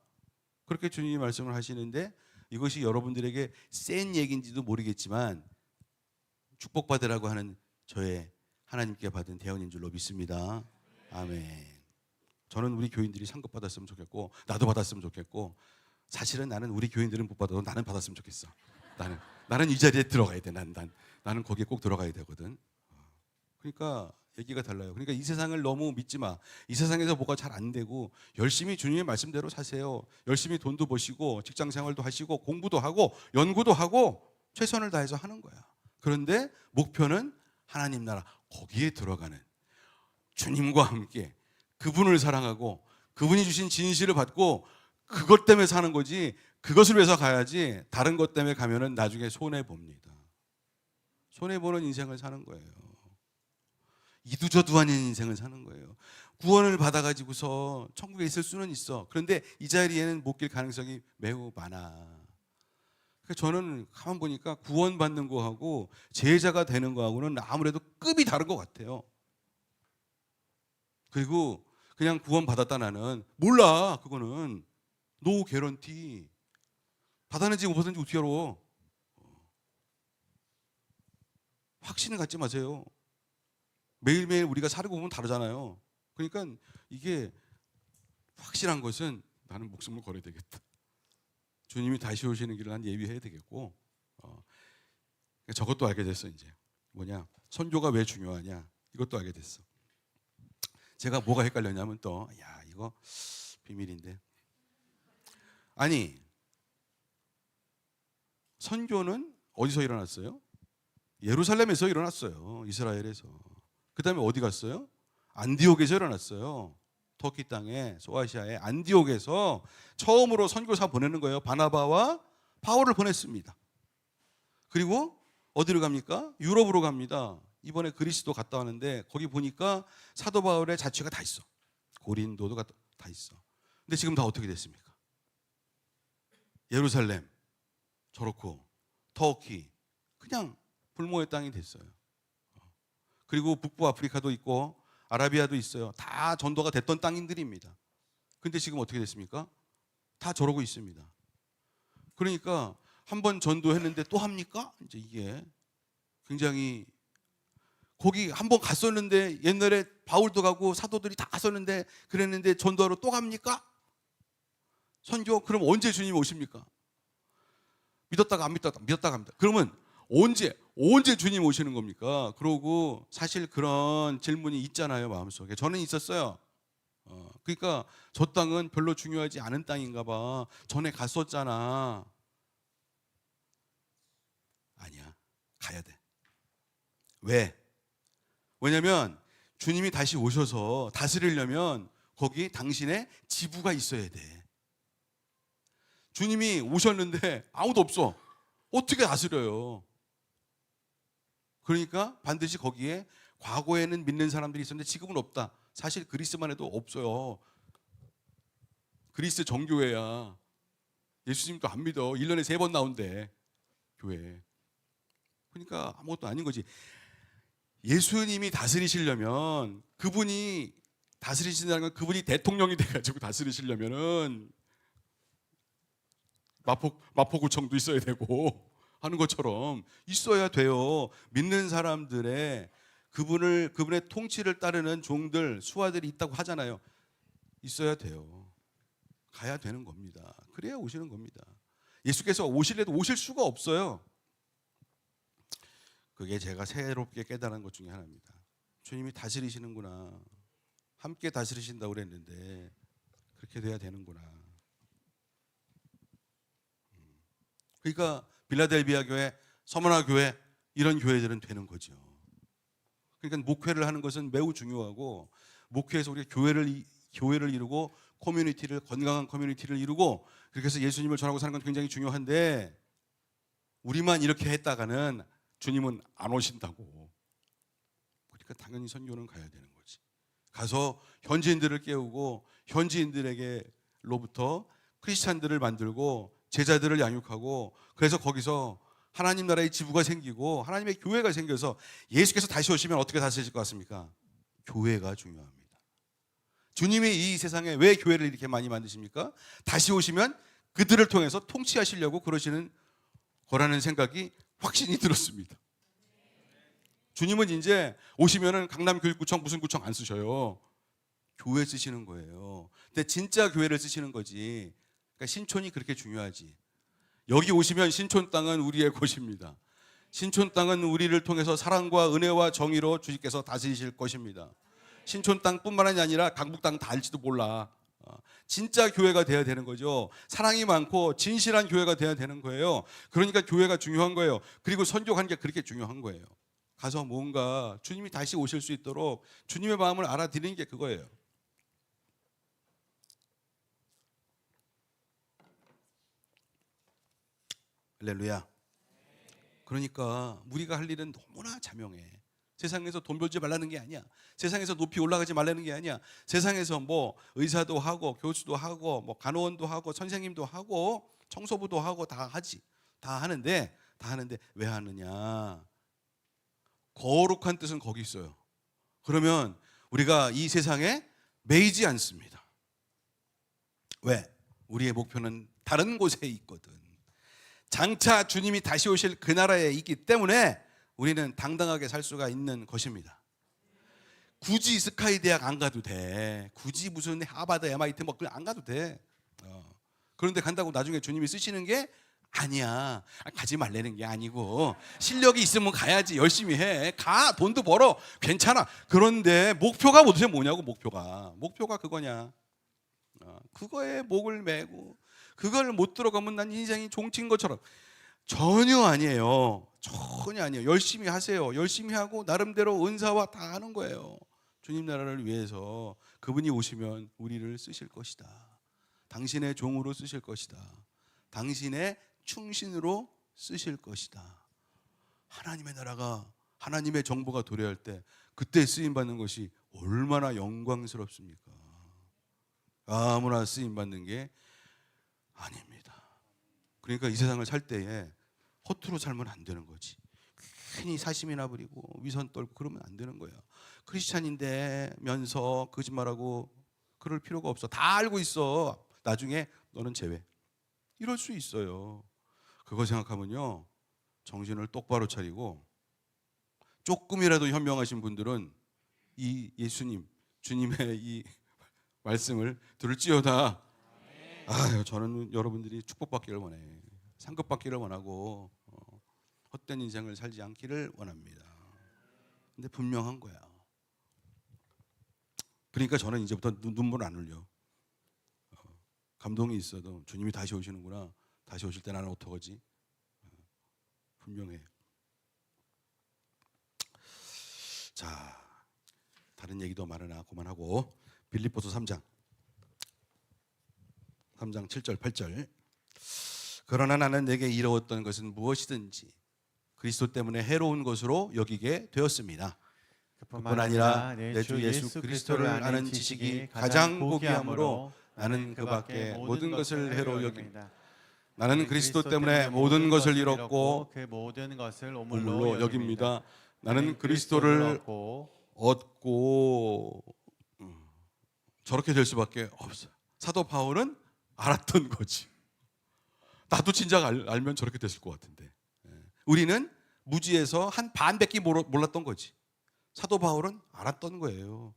그렇게 주님이 말씀을 하시는데 이것이 여러분들에게 센 얘기인지도 모르겠지만 축복받으라고 하는 저의 하나님께 받은 대언인 줄로 믿습니다. 아멘. 저는 우리 교인들이 상급 받았으면 좋겠고 나도 받았으면 좋겠고 사실은 나는 우리 교인들은 못 받아도 나는 받았으면 좋겠어. 나는 이 자리에 들어가야 돼. 나는 거기에 꼭 들어가야 되거든. 그러니까 얘기가 달라요. 그러니까 이 세상을 너무 믿지 마. 이 세상에서 뭐가 잘 안 되고 열심히 주님의 말씀대로 사세요. 열심히 돈도 버시고 직장 생활도 하시고 공부도 하고 연구도 하고 최선을 다해서 하는 거야. 그런데 목표는 하나님 나라 거기에 들어가는 주님과 함께 그분을 사랑하고 그분이 주신 진실을 받고 그것 때문에 사는 거지 그것을 위해서 가야지 다른 것 때문에 가면은 나중에 손해봅니다. 손해보는 인생을 사는 거예요. 이두저두 아닌 인생을 사는 거예요. 구원을 받아가지고서 천국에 있을 수는 있어. 그런데 이 자리에는 못 길 가능성이 매우 많아. 그래서 저는 가만 보니까 구원받는 거하고 제자가 되는 거하고는 아무래도 급이 다른 것 같아요. 그리고 그냥 구원받았다 나는 몰라. 그거는 노 개런티. 받았는지 못 받았는지 어떻게 알아. 확신을 갖지 마세요. 매일매일 우리가 사는 거 보면 다르잖아요. 그러니까 이게 확실한 것은 나는 목숨을 걸어야 되겠다. 주님이 다시 오시는 길을 난 예비해야 되겠고 저것도 알게 됐어. 이제 뭐냐 선교가 왜 중요하냐 이것도 알게 됐어. 제가 뭐가 헷갈렸냐면 또 이거 비밀인데 아니 선교는 어디서 일어났어요? 예루살렘에서 일어났어요. 이스라엘에서. 그 다음에 어디 갔어요? 안디옥에서 일어났어요. 터키 땅에 소아시아의 안디옥에서 처음으로 선교사 보내는 거예요. 바나바와 바울을 보냈습니다. 그리고 어디로 갑니까? 유럽으로 갑니다. 이번에 그리스도 갔다 왔는데 거기 보니까 사도 바울의 자취가 다 있어. 고린도도 다 있어. 근데 지금 다 어떻게 됐습니까? 예루살렘 저렇고 터키 그냥 불모의 땅이 됐어요. 그리고 북부 아프리카도 있고 아라비아도 있어요. 다 전도가 됐던 땅인들입니다. 근데 지금 어떻게 됐습니까? 다 저러고 있습니다. 그러니까 한번 전도했는데 또 합니까? 이제 이게 굉장히 거기 한번 갔었는데 옛날에 바울도 가고 사도들이 다 갔었는데 그랬는데 전도하러 또 갑니까? 선교 그럼 언제 주님 오십니까? 믿었다가 안 믿었다가 믿었다가 합니다. 그러면 언제 주님 오시는 겁니까? 그러고 사실 그런 질문이 있잖아요, 마음속에. 저는 있었어요. 그러니까 저 땅은 별로 중요하지 않은 땅인가 봐. 전에 갔었잖아. 아니야. 가야 돼. 왜? 왜냐면 주님이 다시 오셔서 다스리려면 거기 당신의 지부가 있어야 돼. 주님이 오셨는데 아무도 없어. 어떻게 다스려요? 그러니까 반드시 거기에 과거에는 믿는 사람들이 있었는데 지금은 없다. 사실 그리스만 해도 없어요. 그리스 정교회야. 예수님도 안 믿어. 1년에 3번 나온대. 교회. 그러니까 아무것도 아닌 거지. 예수님이 다스리시려면 그분이 다스리신다는 건 그분이 대통령이 돼가지고 다스리시려면은 마포구청도 있어야 되고 하는 것처럼 있어야 돼요. 믿는 사람들의 그분의 통치를 따르는 종들, 수하들이 있다고 하잖아요. 있어야 돼요. 가야 되는 겁니다. 그래야 오시는 겁니다. 예수께서 오실래도 오실 수가 없어요. 그게 제가 새롭게 깨달은 것 중에 하나입니다. 주님이 다스리시는구나. 함께 다스리신다고 그랬는데 그렇게 돼야 되는구나. 그러니까 빌라델비아 교회, 서머나 교회 이런 교회들은 되는 거죠. 그러니까 목회를 하는 것은 매우 중요하고 목회에서 우리가 교회를 이루고 커뮤니티를 건강한 커뮤니티를 이루고 그렇게 해서 예수님을 전하고 사는 건 굉장히 중요한데 우리만 이렇게 했다가는 주님은 안 오신다고. 그러니까 당연히 선교는 가야 되는 거지. 가서 현지인들을 깨우고 현지인들에게로부터 크리스찬들을 만들고 제자들을 양육하고 그래서 거기서 하나님 나라의 지부가 생기고 하나님의 교회가 생겨서 예수께서 다시 오시면 어떻게 다스리실 것 같습니까? 교회가 중요합니다. 주님이 이 세상에 왜 교회를 이렇게 많이 만드십니까? 다시 오시면 그들을 통해서 통치하시려고 그러시는 거라는 생각이 확신이 들었습니다. 주님은 이제 오시면은 강남교육구청 무슨 구청 안 쓰셔요. 교회 쓰시는 거예요. 근데 진짜 교회를 쓰시는 거지. 그러니까 신촌이 그렇게 중요하지. 여기 오시면 신촌 땅은 우리의 곳입니다. 신촌 땅은 우리를 통해서 사랑과 은혜와 정의로 주님께서 다스리실 것입니다. 신촌 땅뿐만 아니라 강북 땅 다 알지도 몰라. 진짜 교회가 돼야 되는 거죠. 사랑이 많고 진실한 교회가 돼야 되는 거예요. 그러니까 교회가 중요한 거예요. 그리고 선교하는 게 그렇게 중요한 거예요. 가서 뭔가 주님이 다시 오실 수 있도록 주님의 마음을 알아들이는 게 그거예요. 할렐루야. 그러니까 우리가 할 일은 너무나 자명해. 세상에서 돈 벌지 말라는 게 아니야. 세상에서 높이 올라가지 말라는 게 아니야. 세상에서 뭐 의사도 하고 교수도 하고 뭐 간호원도 하고 선생님도 하고 청소부도 하고 다 하지. 다 하는데 왜 하느냐? 거룩한 뜻은 거기 있어요. 그러면 우리가 이 세상에 매이지 않습니다. 왜? 우리의 목표는 다른 곳에 있거든. 장차 주님이 다시 오실 그 나라에 있기 때문에 우리는 당당하게 살 수가 있는 것입니다. 굳이 스카이 대학 안 가도 돼. 굳이 무슨 하버드, MIT 뭐 그걸 안 가도 돼. 그런데 간다고 나중에 주님이 쓰시는 게 아니야. 가지 말라는 게 아니고 실력이 있으면 가야지. 열심히 해. 가. 돈도 벌어. 괜찮아. 그런데 목표가 도대체 뭐냐고. 목표가 그거냐. 그거에 목을 메고 그걸 못 들어가면 난 인생이 종친 것처럼. 전혀 아니에요. 열심히 하세요. 열심히 하고 나름대로 은사와 다 하는 거예요. 주님 나라를 위해서 그분이 오시면 우리를 쓰실 것이다. 당신의 종으로 쓰실 것이다. 당신의 충신으로 쓰실 것이다. 하나님의 나라가, 하나님의 정부가 도래할 때 그때 쓰임받는 것이 얼마나 영광스럽습니까? 아무나 쓰임받는 게 아닙니다. 그러니까 이 세상을 살 때에 허투루 살면 안 되는 거지. 괜히 사심이나 부리고 위선 떨고 그러면 안 되는 거야. 크리스찬인데면서 거짓말하고 그럴 필요가 없어. 다 알고 있어. 나중에 너는 제외. 이럴 수 있어요. 그거 생각하면요, 정신을 똑바로 차리고 조금이라도 현명하신 분들은 이 예수님, 주님의 이 말씀을 들을지어다. 저는 여러분들이 축복받기를 원해. 상급받기를 원하고 헛된 인생을 살지 않기를 원합니다. 근데 분명한 거야. 그러니까 저는 이제부터 눈물 안 흘려. 감동이 있어도 주님이 다시 오시는구나. 다시 오실 때 나는 어떡하지? 분명해. 자, 다른 얘기도 많으나 그만하고 빌립보서 3장 7절 8절. 그러나 나는 내게 이루었던 것은 무엇이든지 그리스도 때문에 해로운 것으로 여기게 되었습니다. 그뿐 아니라 내 주 예수 그리스도를 아는 지식이 가장 고귀함으로 나는 그 밖에 모든 것을 해로 여깁니다. 나는 그리스도 때문에 모든 것을 잃었고 그 모든 것을 오물로 여깁니다. 나는 그리스도를 얻고 저렇게 될 수밖에 없어요. 사도 바울은 알았던 거지. 나도 진작 알면 저렇게 됐을 것 같은데. 우리는 무지에서 한 반밖에 몰랐던 거지. 사도 바울은 알았던 거예요.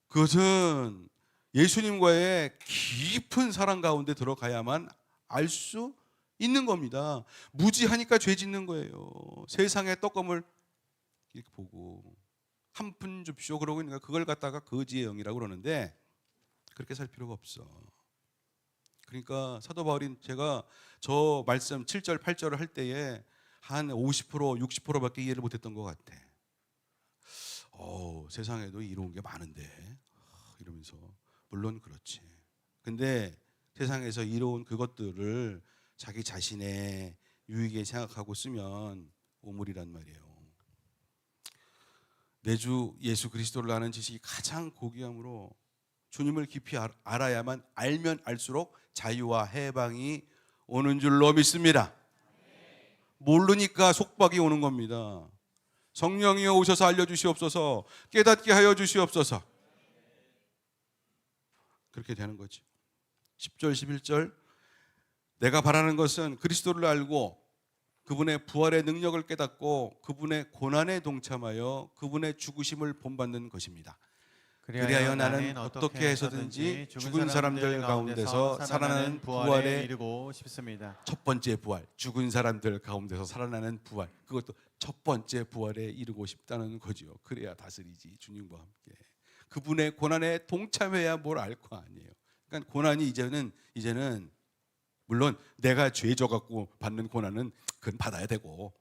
그것은 예수님과의 깊은 사랑 가운데 들어가야만 알 수 있는 겁니다. 무지하니까 죄 짓는 거예요. 세상의 떡검을 이렇게 보고 한 푼 줍쇼 그러고 있으니까 그걸 갖다가 거지의 영이라고 그러는데 그렇게 살 필요가 없어. 그러니까 사도 바울이 제가 저 말씀 7절 8절을 할 때에 한 50% 60%밖에 이해를 못했던 것 같아. 세상에도 이로운 게 많은데 이러면서 물론 그렇지. 근데 세상에서 이로운 그것들을 자기 자신의 유익에 생각하고 쓰면 오물이란 말이에요. 내 주 예수 그리스도를 아는 지식이 가장 고귀함으로 주님을 깊이 알아야만 알면 알수록 자유와 해방이 오는 줄로 믿습니다. 모르니까 속박이 오는 겁니다. 성령이여 오셔서 알려주시옵소서, 깨닫게 하여 주시옵소서. 그렇게 되는 거죠. 10절 11절 내가 바라는 것은 그리스도를 알고 그분의 부활의 능력을 깨닫고 그분의 고난에 동참하여 그분의 죽으심을 본받는 것입니다. 그리하여 나는 어떻게 해서든지 죽은 사람들 가운데서 살아나는 부활에 이르고 싶습니다. 첫 번째 부활, 죽은 사람들 가운데서 살아나는 부활, 그것도 첫 번째 부활에 이르고 싶다는 거지요. 그래야 다스리지, 주님과 함께. 그분의 고난에 동참해야 뭘 알 거 아니에요. 그러니까 고난이 이제는 물론 내가 죄 져갖고 받는 고난은 그건 받아야 되고,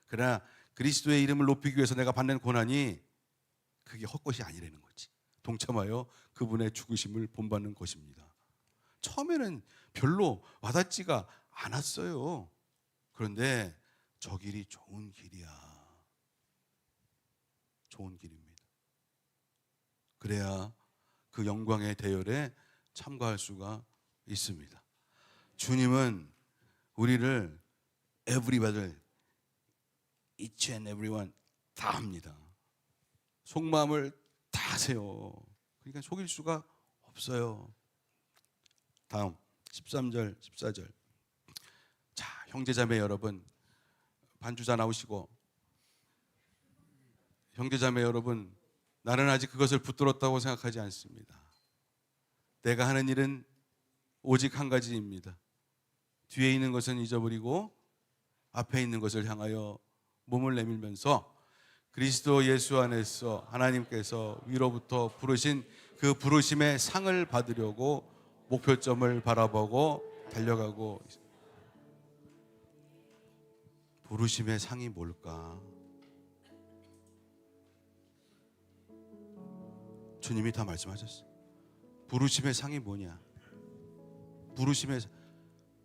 그러나 그리스도의 이름을 높이기 위해서 내가 받는 고난이 그게 헛것이 아니라는 거지. 동참하여 그분의 죽으심을 본받는 것입니다. 처음에는 별로 와닿지가 않았어요. 그런데 저 길이 좋은 길이야. 좋은 길입니다. 그래야 그 영광의 대열에 참가할 수가 있습니다. 주님은 우리를 everybody, each and everyone 다 합니다. 속마음을 다 아세요. 그러니까 속일 수가 없어요. 다음 13절 14절. 자, 형제자매 여러분, 반주자 나오시고. 형제자매 여러분, 나는 아직 그것을 붙들었다고 생각하지 않습니다. 내가 하는 일은 오직 한 가지입니다. 뒤에 있는 것은 잊어버리고 앞에 있는 것을 향하여 몸을 내밀면서 그리스도 예수 안에서 하나님께서 위로부터 부르신 그 부르심의 상을 받으려고 목표점을 바라보고 달려가고 있습니다. 부르심의 상이 뭘까? 주님이 다 말씀하셨어요. 부르심의 상이 뭐냐?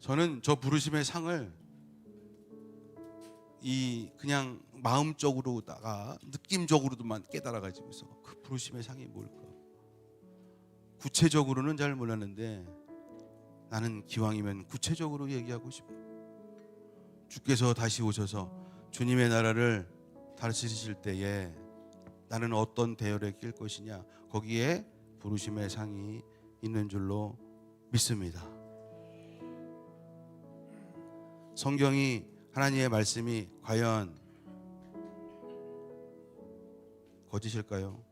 저는 저 부르심의 상을 그냥 마음적으로다가 느낌적으로도만 깨달아가지고서 그 부르심의 상이 뭘까? 구체적으로는 잘 몰랐는데 나는 기왕이면 구체적으로 얘기하고 싶어. 주께서 다시 오셔서 주님의 나라를 다스리실 때에 나는 어떤 대열에 낄 것이냐, 거기에 부르심의 상이 있는 줄로 믿습니다. 성경이, 하나님의 말씀이 과연 거짓일까요?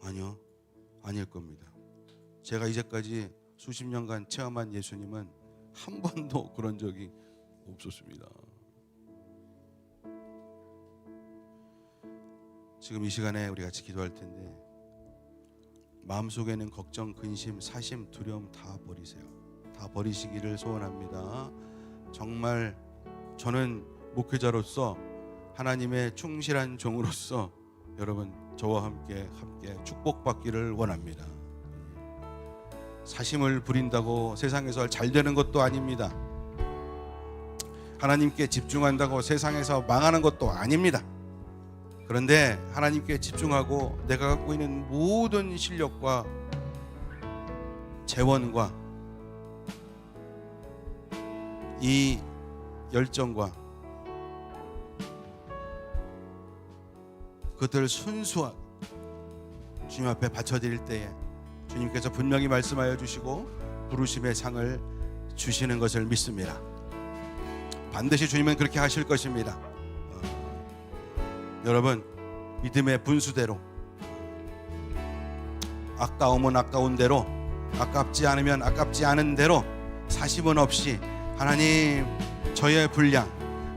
아니요, 아닐 겁니다. 제가 이제까지 수십 년간 체험한 예수님은 한 번도 그런 적이 없었습니다. 지금 이 시간에 우리 같이 기도할 텐데 마음속에는 걱정, 근심, 사심, 두려움 다 버리세요. 다 버리시기를 소원합니다. 정말 저는 목회자로서 하나님의 충실한 종으로서 여러분 저와 함께 축복받기를 원합니다. 사심을 부린다고 세상에서 잘 되는 것도 아닙니다. 하나님께 집중한다고 세상에서 망하는 것도 아닙니다. 그런데 하나님께 집중하고 내가 갖고 있는 모든 실력과 재원과 이 열정과 그것들을 순수한 주님 앞에 바쳐드릴 때에 주님께서 분명히 말씀하여 주시고 부르심의 상을 주시는 것을 믿습니다. 반드시 주님은 그렇게 하실 것입니다. 여러분, 믿음의 분수대로, 아까우면 아까운 대로, 아깝지 않으면 아깝지 않은 대로 사심은 없이 하나님, 저의 분량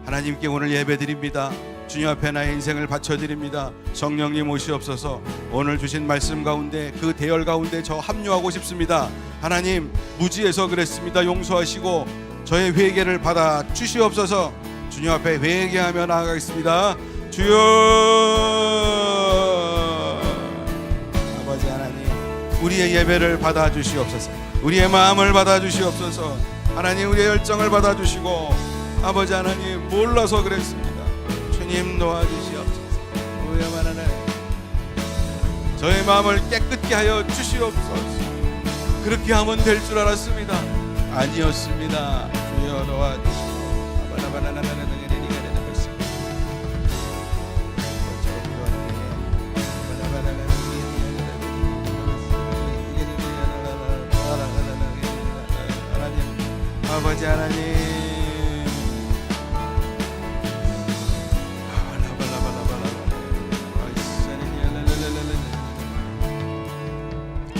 하나님께 오늘 예배드립니다. 주님 앞에 나의 인생을 바쳐드립니다. 성령님 오시옵소서. 오늘 주신 말씀 가운데 그 대열 가운데 저 합류하고 싶습니다. 하나님, 무지해서 그랬습니다. 용서하시고 저의 회개를 받아 주시옵소서. 주님 앞에 회개하며 나아가겠습니다. 주여, 아버지 하나님, 우리의 예배를 받아 주시옵소서. 우리의 마음을 받아 주시옵소서. 하나님, 우리의 열정을 받아 주시고, 아버지 하나님, 몰라서 그랬습니다. 주님 도와주시옵소서. 저의 마음을 깨끗게 하여 주시옵소서. 그렇게 하면 될 줄 알았습니다. 아니었습니다. 주여 도와주시고, 아버지 하나님,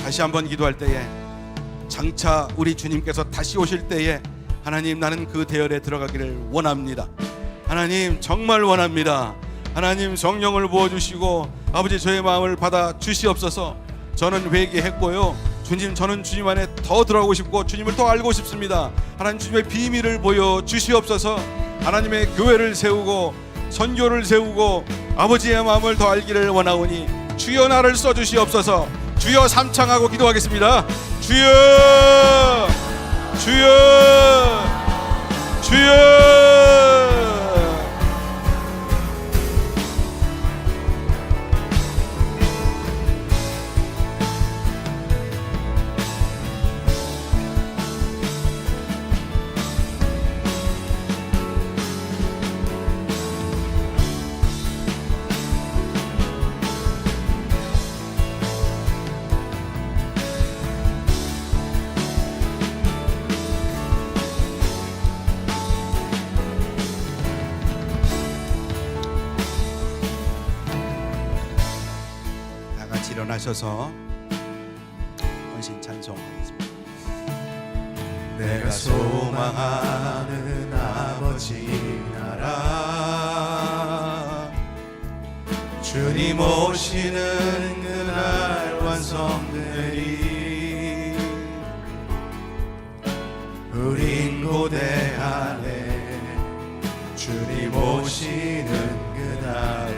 다시 한번 기도할 때에, 장차 우리 주님께서 다시 오실 때에 하나님, 나는 그 대열에 들어가기를 원합니다. 하나님, 정말 원합니다. 하나님, 성령을 부어주시고 아버지, 저의 마음을 받아 주시옵소서. 저는 회개했고요, 주님, 저는 주님 안에 더 들어가고 싶고 주님을 더 알고 싶습니다. 하나님, 주님의 비밀을 보여 주시옵소서. 하나님의 교회를 세우고 선교를 세우고 아버지의 마음을 더 알기를 원하오니 주여, 나를 써주시옵소서. 주여, 삼창하고 기도하겠습니다. 주여, 주여, 주여. 일어나셔서 헌신 찬송하겠습니다. 내가 소망하는 아버지 나라, 주님 오시는 그날 완성되리. 우린 고대 안에 주님 오시는 그날을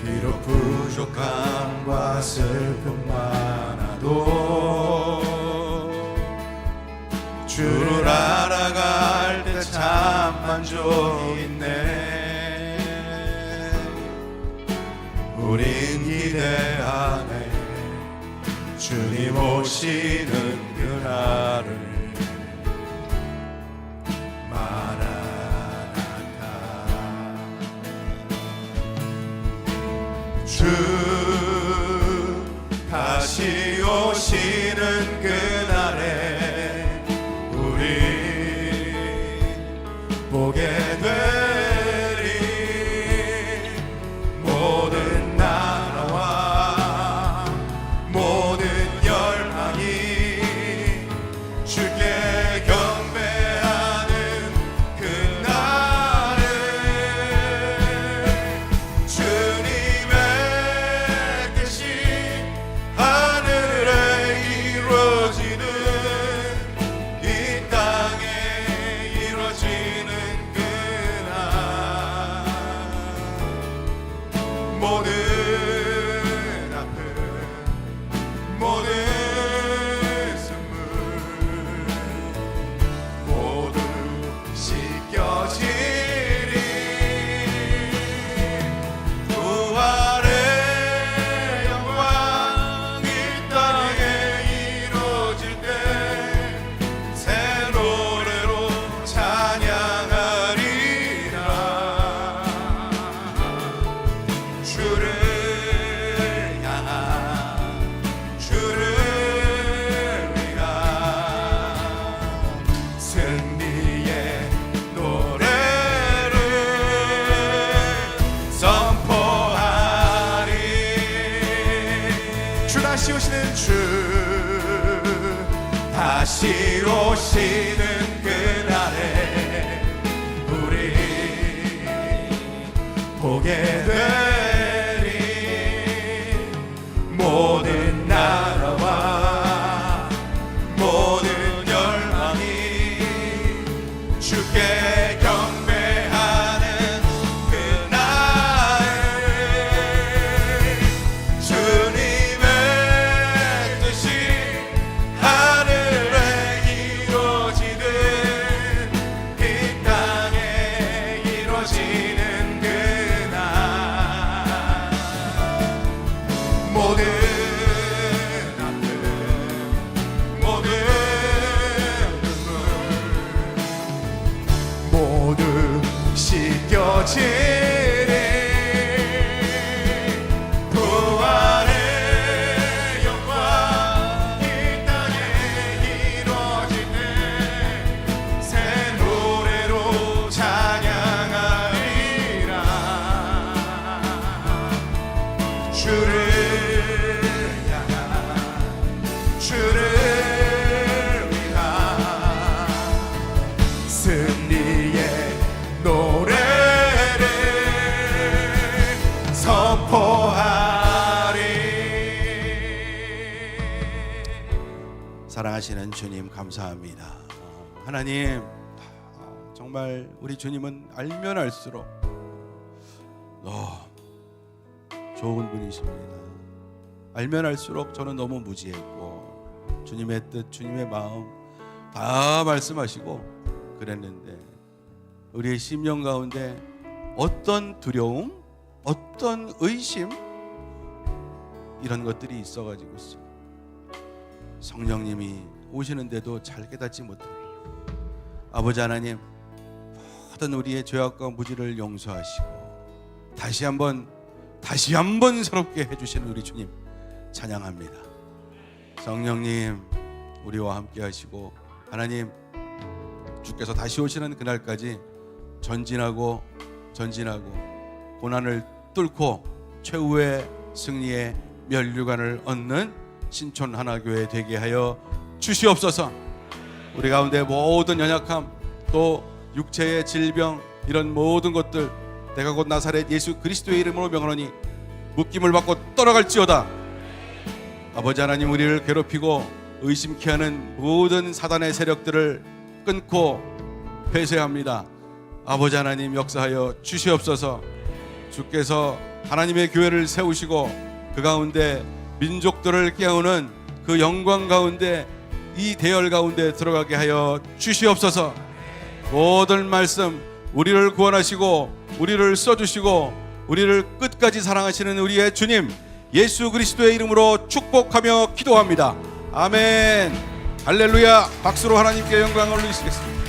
비록 부족함과 슬픔 많아도 주를 알아갈 때 참 만족이 있네. 우린 기대 안에 주님 오시는 그날을 주 다시 오시는 그날에 우리 보게 되리. 모든 나라와 모든 열방이 주께 경배하는 그날에 주님의 뜻이 하늘에 이루어지는, 이 땅에 이루어지는 그날, 모든 아픔 모든 눈물 모두 씻겨지리. 부활의 영광 이 땅에 이루어질 때 새 노래로 찬양 주를 향한 주를 위한 승리의 노래를 선포하리. 주 다시 오시는 주 다시 오시는 그날에 우리 보게 되리. 모든 나라와 모든 열방이 주께 경배하는 그날에 주님의 뜻이 하늘에 이루어지듯 이 땅에 이루어지는 그날 모든 아픔 모든 눈물 모두 씻겨지리. 부활의 영광 이 땅에 이루어지는 새 노래로 찬양하리라. 주를 향한 주를 위한 승리의 노래를 선포하리. 사랑하시는 주님 감사합니다. 하나님, 정말 우리 주님은 알면 알수록 좋은 분이십니다. 알면 알수록 저는 너무 무지했고 주님의 뜻, 주님의 마음 다 말씀하시고 그랬는데 우리의 심령 가운데 어떤 두려움, 어떤 의심 이런 것들이 있어가지고 성령님이 오시는데도 잘 깨닫지 못하고 아버지 하나님 모든 우리의 죄악과 무지를 용서하시고 다시 한번 새롭게 해주시는 우리 주님 찬양합니다. 성령님 우리와 함께 하시고 하나님 주께서 다시 오시는 그날까지 전진하고 고난을 뚫고 최후의 승리의 면류관을 얻는 신촌 하나교회 되게 하여 주시옵소서. 우리 가운데 모든 연약함 또 육체의 질병 이런 모든 것들 내가 곧 나사렛 예수 그리스도의 이름으로 명하노니 묶임을 받고 떠나갈지어다. 아버지 하나님 우리를 괴롭히고 의심케 하는 모든 사단의 세력들을 끊고 폐쇄합니다. 아버지 하나님 역사하여 주시옵소서. 주께서 하나님의 교회를 세우시고 그 가운데 민족들을 깨우는 그 영광 가운데 이 대열 가운데 들어가게 하여 주시옵소서. 모든 말씀 우리를 구원하시고 우리를 써주시고 우리를 끝까지 사랑하시는 우리의 주님 예수 그리스도의 이름으로 축복하며 기도합니다. 아멘. 할렐루야. 박수로 하나님께 영광을 올리시겠습니다.